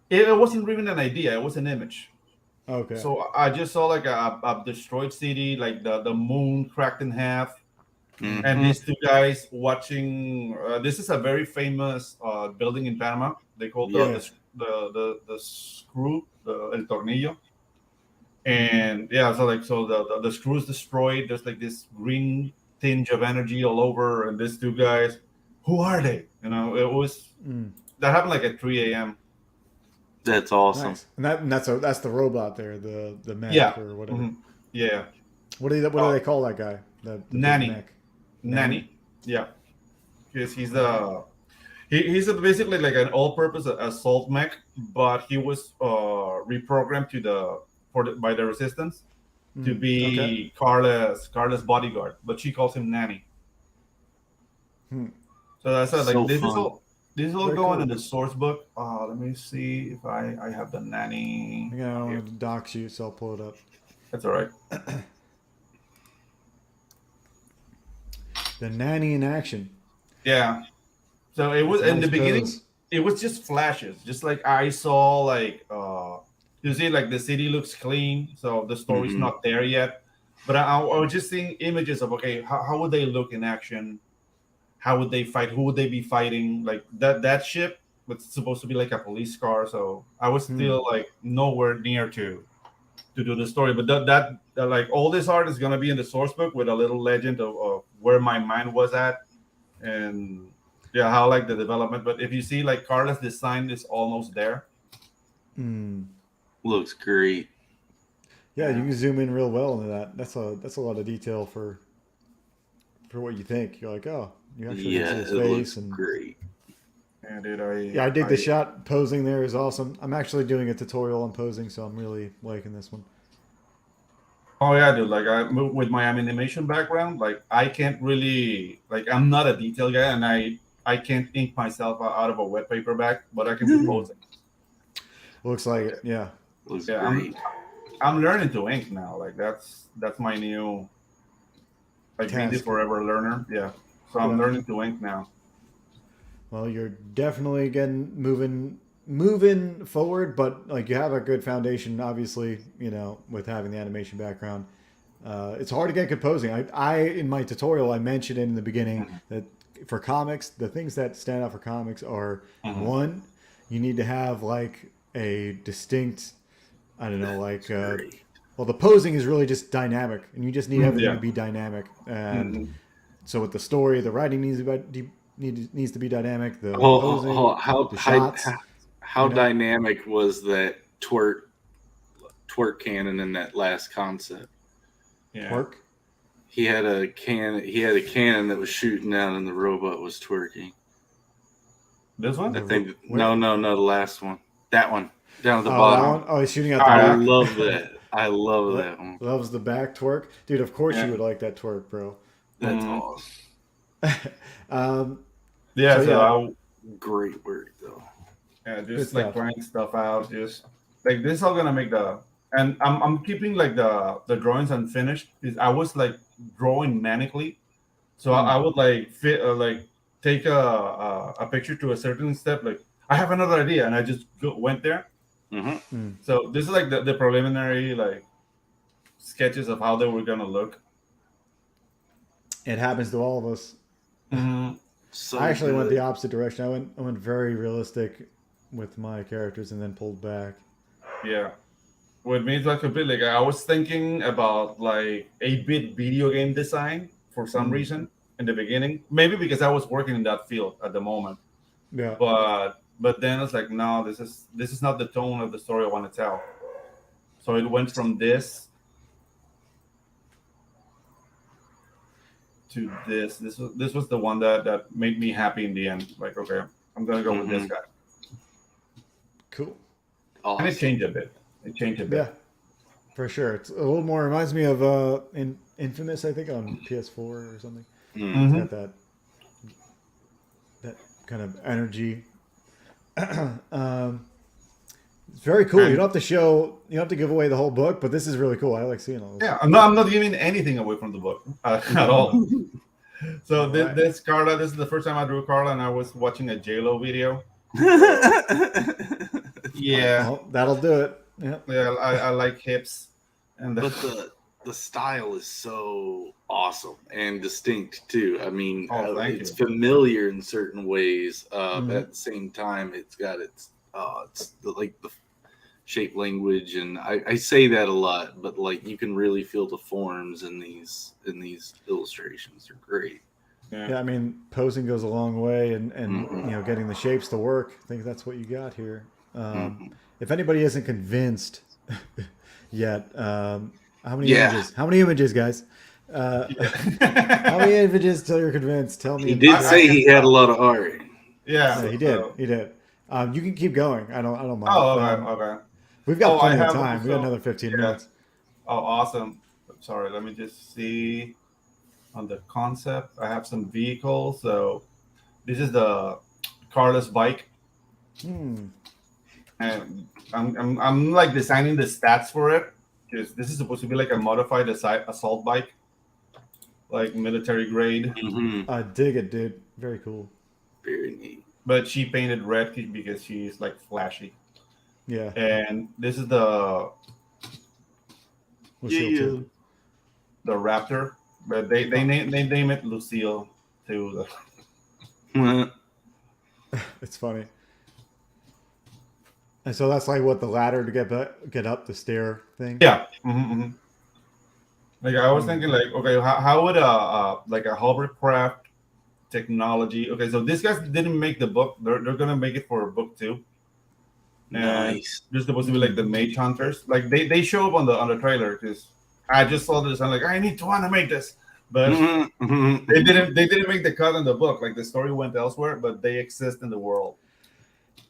It wasn't even an idea. It was an image. Okay. So I just saw like a destroyed city, like the moon cracked in half, and these two guys watching. This is a very famous building in Panama. They call Yeah. the screw, the el tornillo. And yeah, so the screw is destroyed. There's like this green tinge of energy all over, and these two guys, who are they? You know, it was that happened like at 3 a.m. That's awesome. Nice. And that's the robot there, the mech Yeah. or whatever. Mhm. Yeah. What do they call that guy? The big Nanny. mech? Nanny. Yeah. He's he's basically like an all-purpose assault mech, but he was reprogrammed by the resistance to be Carla's bodyguard, but she calls him Nanny. So that's like So this fun. is all Very going cool. in the source book. Let me see if I have the Nanny. I don't want to dox you, so I'll pull it up. That's all right. The Nanny in action. Yeah. So it was in the beginning. It was just flashes, just like I saw. Like you see, like the city looks clean, so the story's not there yet. But I was just seeing images of how would they look in action? How would they fight? Who would they be fighting? Like that ship was supposed to be like a police car, so I was still like nowhere near to do the story. But that like all this art is gonna be in the source book with a little legend of where my mind was at, and yeah, how like the development. But if you see like Carla's design is almost there. Looks great. Yeah, you can zoom in real well into that. That's a lot of detail for what you think. You're like, oh, you actually can see his it face looks and great. And I dig the shot. Posing there is awesome. I'm actually doing a tutorial on posing, so I'm really liking this one. Oh yeah, dude. Like with my animation background, like I can't really like I'm not a detail guy, and I can't ink myself out of a wet paper bag, but I can do posing. Looks like it. Yeah. Looks Yeah, great. I'm learning to ink now. Like that's my new like being the Task. forever learner. Yeah. So I'm learning to ink now. Well, you're definitely getting moving forward, but like you have a good foundation, obviously, with having the animation background. It's hard to get composing. I in my tutorial I mentioned in the beginning that for comics, the things that stand out for comics are one, you need to have like a distinct, I don't know, like well, the posing is really just dynamic, and you just need everything to be dynamic. And so with the story, the writing needs to be dynamic. The posing, the shots. How dynamic was that twerk cannon in that last concept? Yeah. Twerk. He had a cannon that was shooting out, and the robot was twerking. This one? I think no, the last one. That one down at the bottom. That one? Oh, he's shooting at the I back. love that. I love that one. Loves the back twerk, dude. Of course you would like that twerk, bro. That's awesome. Great work though. Yeah, just like trying stuff out. Just like this is all gonna make and I'm keeping like the drawings unfinished. Is I was like drawing manically, so I would like take a picture to a certain step. Like I have another idea, and I just went there. So this is like the preliminary like sketches of how they were gonna look. It happens to all of us. So I actually went the opposite direction. I went very realistic with my characters, and then pulled back. Yeah, with me it's like a bit like I was thinking about like 8-bit video game design for some reason in the beginning. Maybe because I was working in that field at the moment. Yeah. But then it's like, no, this is not the tone of the story I want to tell. So it went from this to this. This was the one that made me happy in the end. Like, okay, I'm gonna go with this guy. Cool. Awesome. And it changed a bit. Yeah, for sure. It's a little more, reminds me of Infamous, I think, on PS4 or something. It's got that kind of energy. It's very cool. You don't have to give away the whole book, but this is really cool. I like seeing all this. Yeah, I'm not giving anything away from the book at all. So this Carla, this is the first time I drew Carla, and I was watching a JLo video. Yeah, Well, that'll do it. Yeah. Yeah, I like hips, and But the style is so awesome and distinct too. I mean, oh, thank it's you. familiar in certain ways. Mhm. But at the same time, it's got it's like the shape language, and I say that a lot. But like, you can really feel the forms in these illustrations. They're great. Yeah. Yeah, I mean, posing goes a long way, and Mhm. you know, getting the shapes to work. I think that's what you got here. Mhm. If anybody isn't convinced yet, how many Yeah, images? How many images, guys? Uh, how many Yeah. images till you're convinced? Tell me he in the did I say chat. can he had a tell. lot of art. Yeah. Yeah, he did. So. He did. You can keep going. I don't mind. Oh, okay. Okay. We've got Oh, I plenty of have time. We got also. another 15 Yeah. minutes. Oh, awesome. Sorry. Let me just see on the concept. I have some vehicles. So this is the carless bike, Hmm. and I'm like designing the stats for it because this is supposed to be like a modified assault bike, like military grade. Hmm. I dig it, dude. Very cool. Very neat. But she painted red because she's like flashy. Yeah. And this is the Lucille Yeah. too. Raptor, but they name it Lucille too. It's funny. And so that's like what the ladder to get up the stair thing. Yeah. Like I was Hmm. thinking, like, okay, how would like a hovercraft technology? Okay, so these guys didn't make the book; they're gonna make it for book two, and Nice. they're supposed to be like the mage hunters. Like they show up on the trailer because I just saw this. I'm like, I need to animate this, but they didn't make the cut in the book. Like the story went elsewhere, but they exist in the world.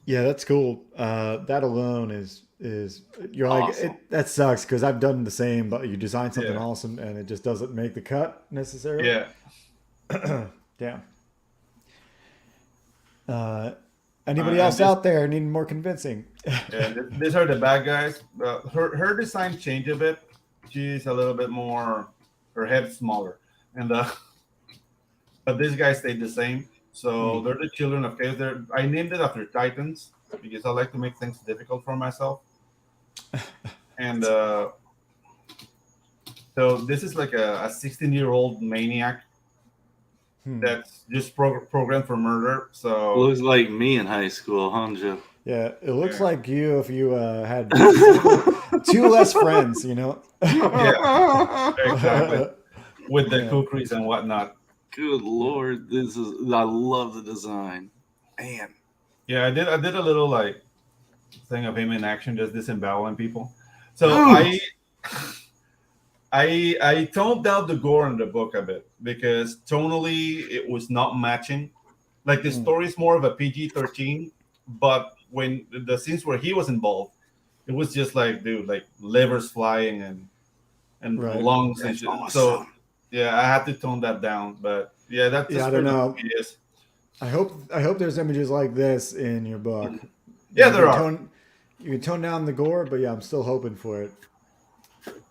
Yeah, that's cool. That alone is you're like Awesome. it. That sucks because I've done the same, but you design something Yeah, awesome and it just doesn't make the cut necessarily. yeah. Damn. Uh, anybody And else this out there needing more convincing? Yeah, these are the bad guys. Her design changed a bit. She's a little bit more. Her head's smaller, and but these guys stayed the same. So they're the children of chaos. I named it after Titans because I like to make things difficult for myself. And so this is like a 16-year-old maniac Hmm. that's just programmed for murder. So Looks like me in high school, huh, Joe? Yeah, it looks yeah, like you if you had two less friends, you know. yeah, exactly, with the Yeah. kukris and whatnot. Good Yeah. lord, this is I love the design. Man. Yeah, I did a little like thing of him in action, just disemboweling people. So Ooh. I toned down the gore in the book a bit because tonally it was not matching. Like the Hmm. story is more of a PG-13, but when the scenes where he was involved, it was just like, dude, like livers flying and Right. lungs and That's shit. So awesome. yeah, I had to tone that down. But yeah, that's Yeah, just I don't where the know. movie is. I hope there's images like this in your book. Yeah, You there can are. tone down the gore, but yeah, I'm still hoping for it.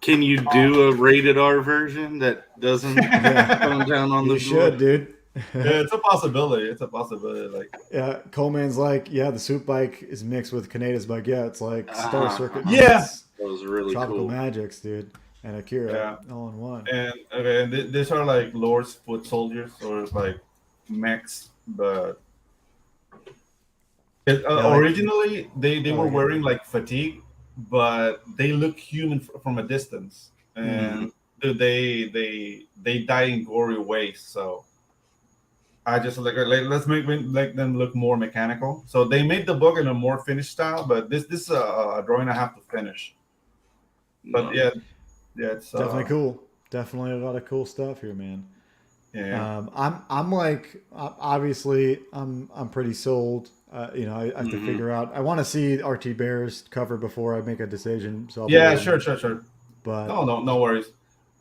Can you do a rated R version that doesn't Yeah, tone down on you the should, gore? dude. Yeah, it's a possibility. It's a possibility. Like, Yeah, Coleman's like, yeah, the soup bike is mixed with Kaneda's bike. Yeah, it's like Star Circuit yeah, meets That was really Tropical cool. Magics, dude, and Akira yeah. all in one. And okay, these are like Lord's foot soldiers or like mechs, but Yeah, like, originally they oh, were okay. wearing like fatigue, but they look human from a distance, Mhm. and they die in gory ways. So I just like let's make them look more mechanical. So they made the book in a more finished style, but this is a drawing I have to finish. But No. yeah, it's Definitely cool. Definitely a lot of cool stuff here, man. yeah. I'm like obviously I'm pretty sold. You know, I have to Mhm. figure out. I want to see RT Bears cover before I make a decision. So I'll be Yeah, waiting. sure. But No worries.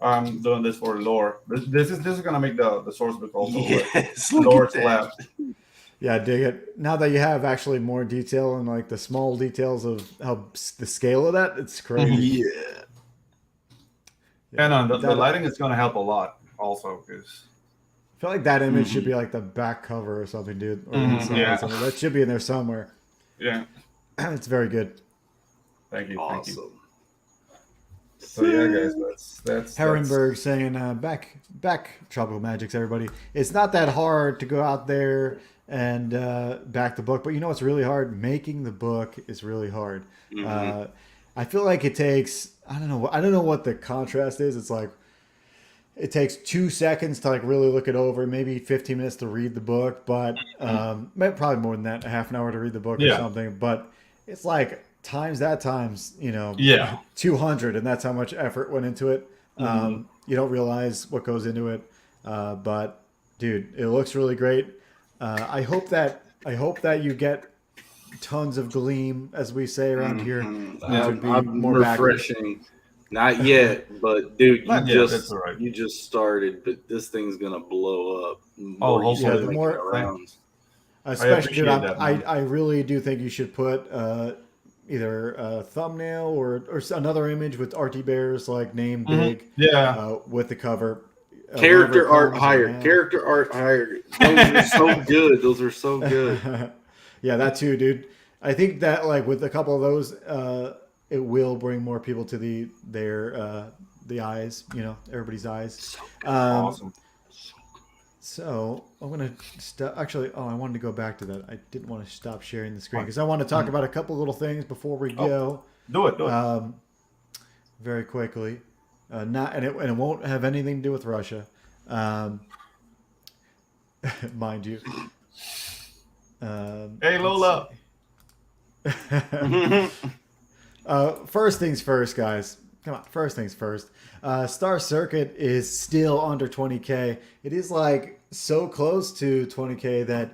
I'm doing this for lore. This is gonna make the source book also like Yes, look lore at that. slab. yeah, I dig it. Now that you have actually more detail and like the small details of how the scale of that, it's crazy. Yeah. And Yeah, on but the that I lighting is gonna help a lot also because feel like that image should be Mhm. like the back cover or something, dude, or Mhm, inside yeah. something. That should be in there somewhere. yeah. It's very good. Thank you. Awesome. So yeah, guys, that's Herrenberg saying, back Tropical Magics, everybody. It's not that hard to go out there and back the book, but you know what's really hard? Making the book is really hard. Mm-hmm. I feel like it takes, I don't know what the contrast is. It's like it takes 2 seconds to like really look it over, maybe 15 minutes to read the book, but probably more than that, a half an hour to read the book or something. But it's like times 200, and that's how much effort went into it. You don't realize what goes into it, but dude, it looks really great. I hope that you get tons of gleam, as we say around here. I'm more refreshing. Not yet, but dude, you just started, but this thing's gonna blow up. The more around. Especially, dude, I really do think you should put either a thumbnail or another image with RT Bears like name big, with the cover. Character art hired. Those are so good. Those are so good. Yeah, that too, dude. I think that like with a couple of those, it will bring more people to the eyes, everybody's eyes. Awesome. So I'm gonna stop. Actually, I wanted to go back to that. I didn't want to stop sharing the screen because I want to talk about a couple little things before we go. Do it. Very quickly. And it won't have anything to do with Russia, mind you. Hey, Lola. First things first, guys. Come on, first things first. Star Circuit is still under 20K. It is like so close to 20K that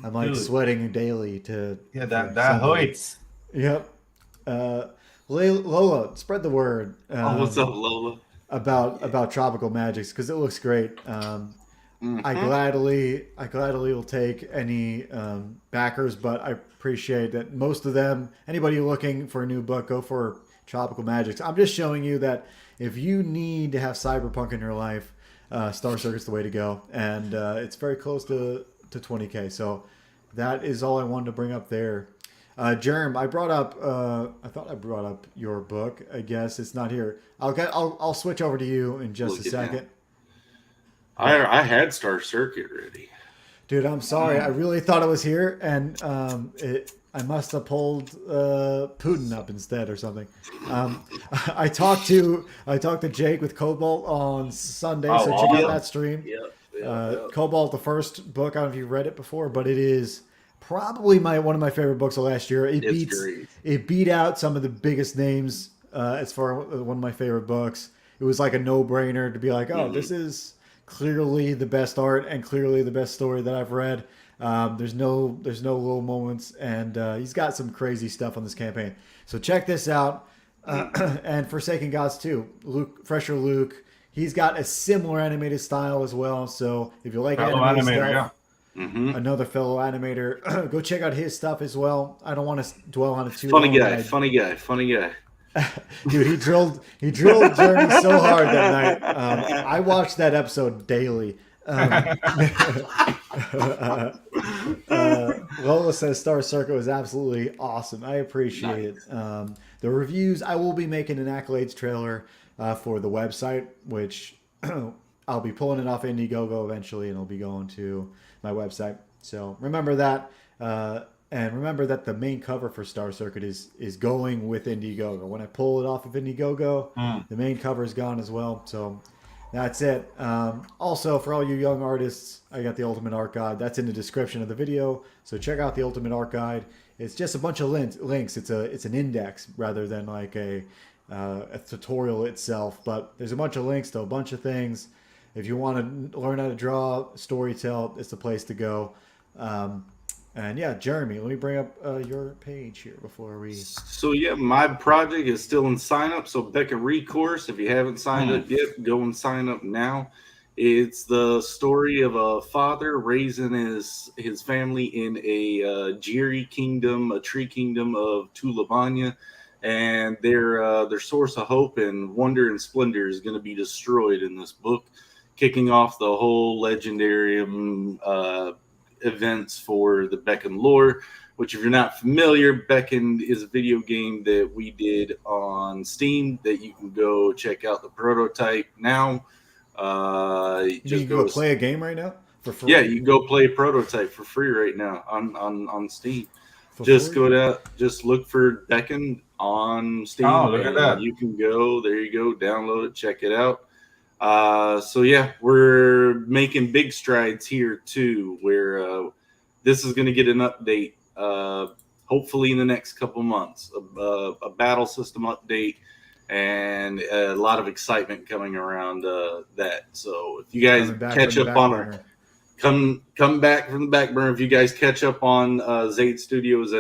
I'm like sweating daily to. Yeah, that hurts. Yep. Lola, spread the word. What's up, Lola? About Tropical Magics because it looks great. I gladly will take any backers, but I appreciate that most of them. Anybody looking for a new book, go for Tropical Magics. I'm just showing you that if you need to have cyberpunk in your life, Star Circuit's the way to go, and it's very close to 20K. So that is all I wanted to bring up there. Germ, I thought I brought up your book. I guess it's not here. I'll switch over to you in just a second. I had Star Circuit ready. Dude, I'm sorry. I really thought it was here, and I must have pulled Putin up instead or something. I talked to Jake with Cobalt on Sunday, so check out that stream. Cobalt, the first book. I don't know if you read it before, but it is probably one of my favorite books of last year. It beat out some of the biggest names as far as one of my favorite books. It was like a no-brainer to be like, this is clearly the best art and clearly the best story that I've read. There's no little moments, and he's got some crazy stuff on this campaign. So check this out. And Forsaken Gods too. Luke, he's got a similar animated style as well. So if you like animated stuff, another fellow animator, go check out his stuff as well. I don't want to dwell on it too long. Funny guy. Dude, he drilled Jeremy so hard that night. I watched that episode daily. Lola says Star Circuit was absolutely awesome. I appreciate it. The reviews, I will be making an accolades trailer for the website, which I'll be pulling it off Indiegogo eventually, and it'll be going to my website. So remember that. And remember that the main cover for Star Circuit is going with Indiegogo. When I pull it off of Indiegogo, the main cover is gone as well. So that's it. Also, for all you young artists, I got the Ultimate Art Guide. That's in the description of the video. So check out the Ultimate Art Guide. It's just a bunch of links. It's an index rather than like a tutorial itself. But there's a bunch of links to a bunch of things. If you want to learn how to draw, storytell, it's the place to go. And yeah, Jeremy, let me bring up your page here before we. So yeah, my project is still in sign up. So RECOURSE, if you haven't signed up yet, go and sign up now. It's the story of a father raising his family in a Jiri kingdom, a tree kingdom of Tulabanya, and their source of hope and wonder and splendor is going to be destroyed in this book, kicking off the whole legendary events for the BECKONED lore, which if you're not familiar, Beckoned is a video game that we did on Steam that you can go check out the prototype now. You can go play a game right now for free? Yeah, you can go play a prototype for free right now on Steam. For Just free? go down, just look for Beckoned on Steam. Oh, look at that. You can go, there you go, download it, check it out. So yeah, we're making big strides here too, where this is going to get an update, hopefully in the next couple months, a battle system update, and a lot of excitement coming around that. So if you guys catch up on our, come back from the back burner. If you guys catch up on Zaid Studios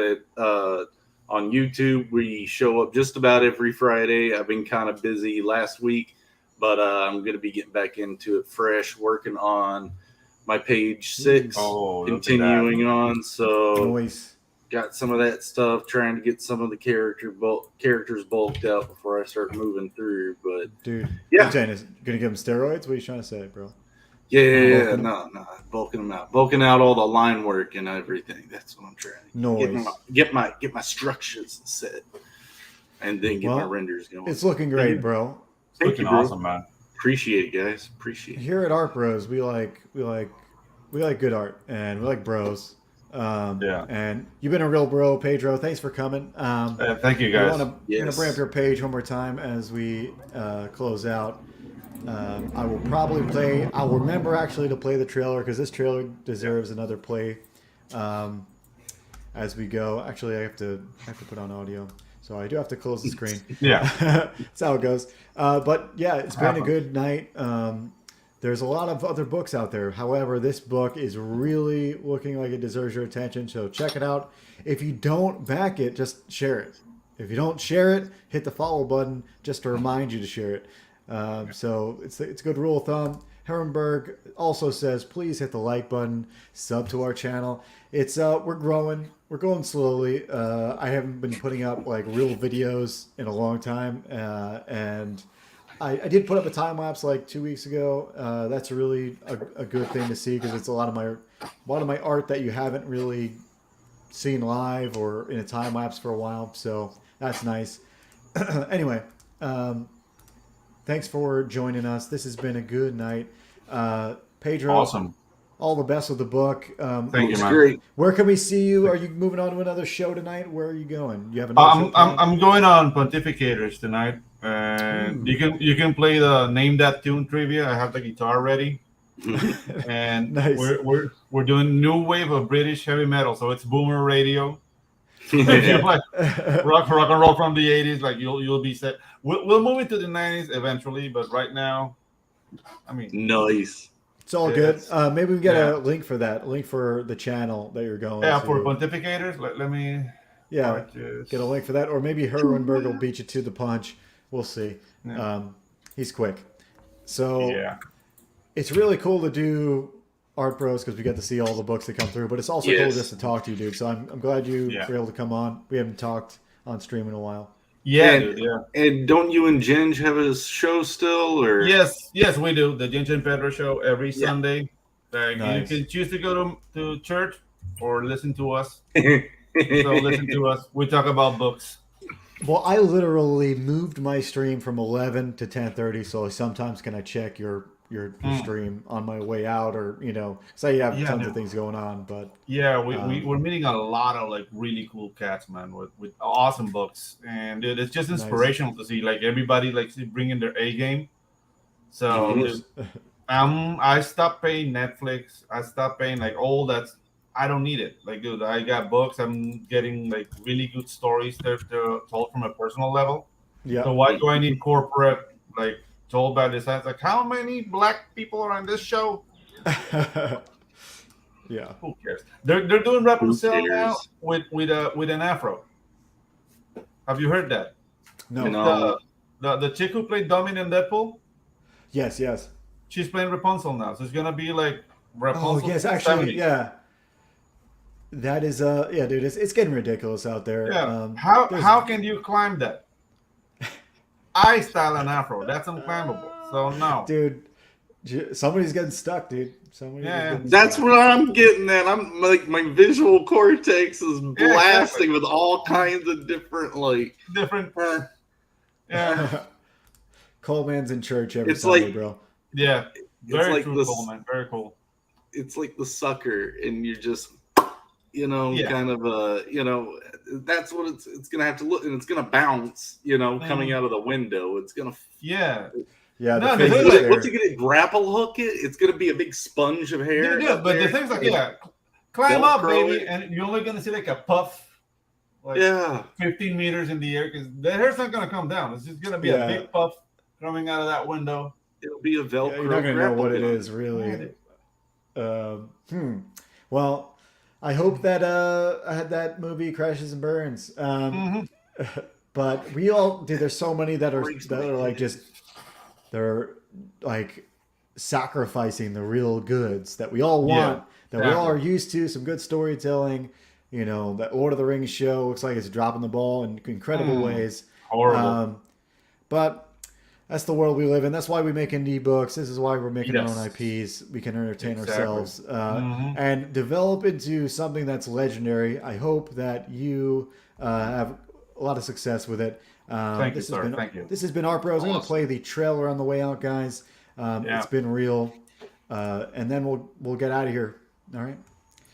on YouTube, we show up just about every Friday. I've been kind of busy last week, but I'm going to be getting back into it fresh, working on my page 6, continuing on. So got some of that stuff, trying to get some of the characters bulked out before I start moving through. But dude, yeah, you're saying is gonna give them steroids? What are you trying to say, bro? Yeah, no, bulking them out, bulking out all the line work and everything. That's what I'm trying to get my structures set, and then get my renders going. It's looking great, bro. It's looking awesome, man. Appreciate it, guys. Appreciate it. Here at Art Bros, we like good art, and we like bros. Yeah. And you've been a real bro, Pedro. Thanks for coming. Thank you, guys. I'm gonna bring up your page one more time as we close out. I will probably play. I'll remember actually to play the trailer because this trailer deserves another play as we go. Actually, I have to put on audio, so I do have to close the screen. Yeah, that's how it goes. But yeah, it's been a good night. There's a lot of other books out there. However, this book is really looking like it deserves your attention. So check it out. If you don't back it, just share it. If you don't share it, hit the follow button just to remind you to share it. So it's a good rule of thumb. Herrenberg also says, please hit the like button, sub to our channel. It's we're growing, we're going slowly. I haven't been putting up like real videos in a long time, and I did put up a time lapse like 2 weeks ago. That's really a good thing to see because it's a lot of my art that you haven't really seen live or in a time lapse for a while. So that's nice. Anyway. Thanks for joining us. This has been a good night. Pedro, awesome. All the best with the book. Thank you, man. Great. Where can we see you? Are you moving on to another show tonight? Where are you going? You have I'm going on Pontificators tonight, and you can play the Name That Tune trivia. I have the guitar ready, and nice. we're doing new wave of British heavy metal, so it's boomer radio. If you like rock and roll from the 80s, like you'll be set. We'll move into the 90s eventually, but right now, I mean, nice. It's all good. Maybe we get a link for that. Link for the channel that you're going. Yeah, to. for Pontificators. Let me. Yeah, get a link for that, or maybe Herrenberg will beat you to the punch. We'll see. Yeah. He's quick, so it's really cool to do Art Bros because we get to see all the books that come through, but it's also cool just to talk to you, dude. So I'm glad you were able to come on. We haven't talked on stream in a while. And don't you and Ginge have a show still? Or yes, we do the Ginge and Pedro show every Sunday. Nice. You can choose to go to church or listen to us. So listen to us. We talk about books. Well, I literally moved my stream from 11 to 10:30, so sometimes can I check your stream on my way out, or say you have tons of things going on, but we're meeting a lot of like really cool cats, man, with awesome books, and dude, it's just inspirational to see like everybody like bringing their A game. So dude, I stopped paying Netflix. I stopped paying like all that. I don't need it. Like, dude, I got books. I'm getting like really good stories. They're told from a personal level. Yeah. So why do I need corporate like told by the science? Like, how many black people are on this show? Yeah. Who cares? They're doing Rapunzel now with an afro. Have you heard that? No. The chick who played Dominic in Deadpool. Yes. She's playing Rapunzel now, so it's gonna be like Rapunzel. Oh yes, actually, 70s. That is dude, it's getting ridiculous out there. Yeah. How can you climb that? I style an afro. That's unclimbable. So no. Dude, somebody's getting stuck, dude. Somebody Yeah. was That's what I'm getting at. I'm like, my visual cortex is blasting exactly. with all kinds of different Different. Yeah. Coleman's in church every It's Sunday, like bro. Yeah. it's Very like true, this. Coleman. Very cool. It's like the sucker, and you're just, Yeah. kind of that's what it's gonna have to look, and it's gonna bounce, coming out of the window. It's gonna. Yeah. Yeah, No, the the face thing is is, there. What's he gonna grapple hook it? It's gonna be a big sponge of hair. Yeah, up but the there. thing's like, climb Velcro up, baby, it. and you're only gonna see like a puff, like Yeah. 15 meters in the air, because the hair's not gonna come down. It's just gonna be a big puff coming out of that window. It'll be a Velcro. You're not gonna know what it gun. is, really. Well, I hope that I had that movie Crashes and Burns. But we all, dude, there's so many that are like just, they're like sacrificing the real goods that we all want, that we all are used to. Some good storytelling. That Lord of the Rings show looks like it's dropping the ball in incredible ways. Horrible. But that's the world we live in. That's why we make indie books. This is why we're making our own IPs. We can entertain ourselves and develop into something that's legendary. I hope that you have a lot of success with it. Thank you, sir. Thank you. This has been Art Bros. I'm going to play the trailer on the way out, guys. It's been real. And then we'll get out of here. All right?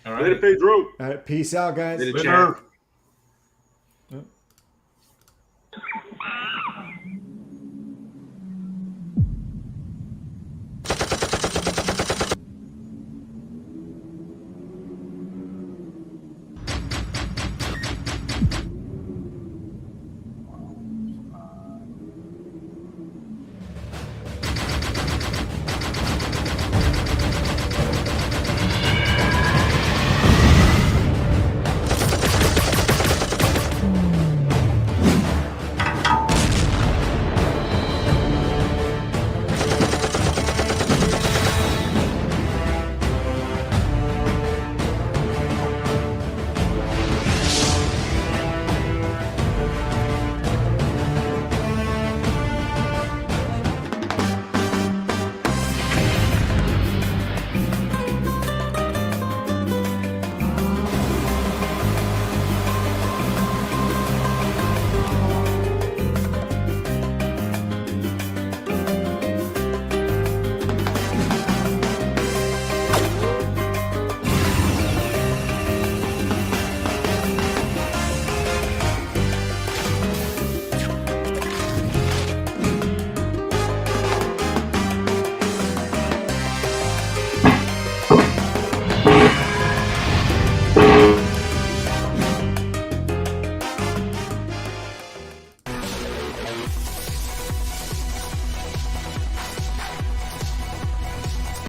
All right. Later, Pedro. All right. Peace out, guys. Later, chat.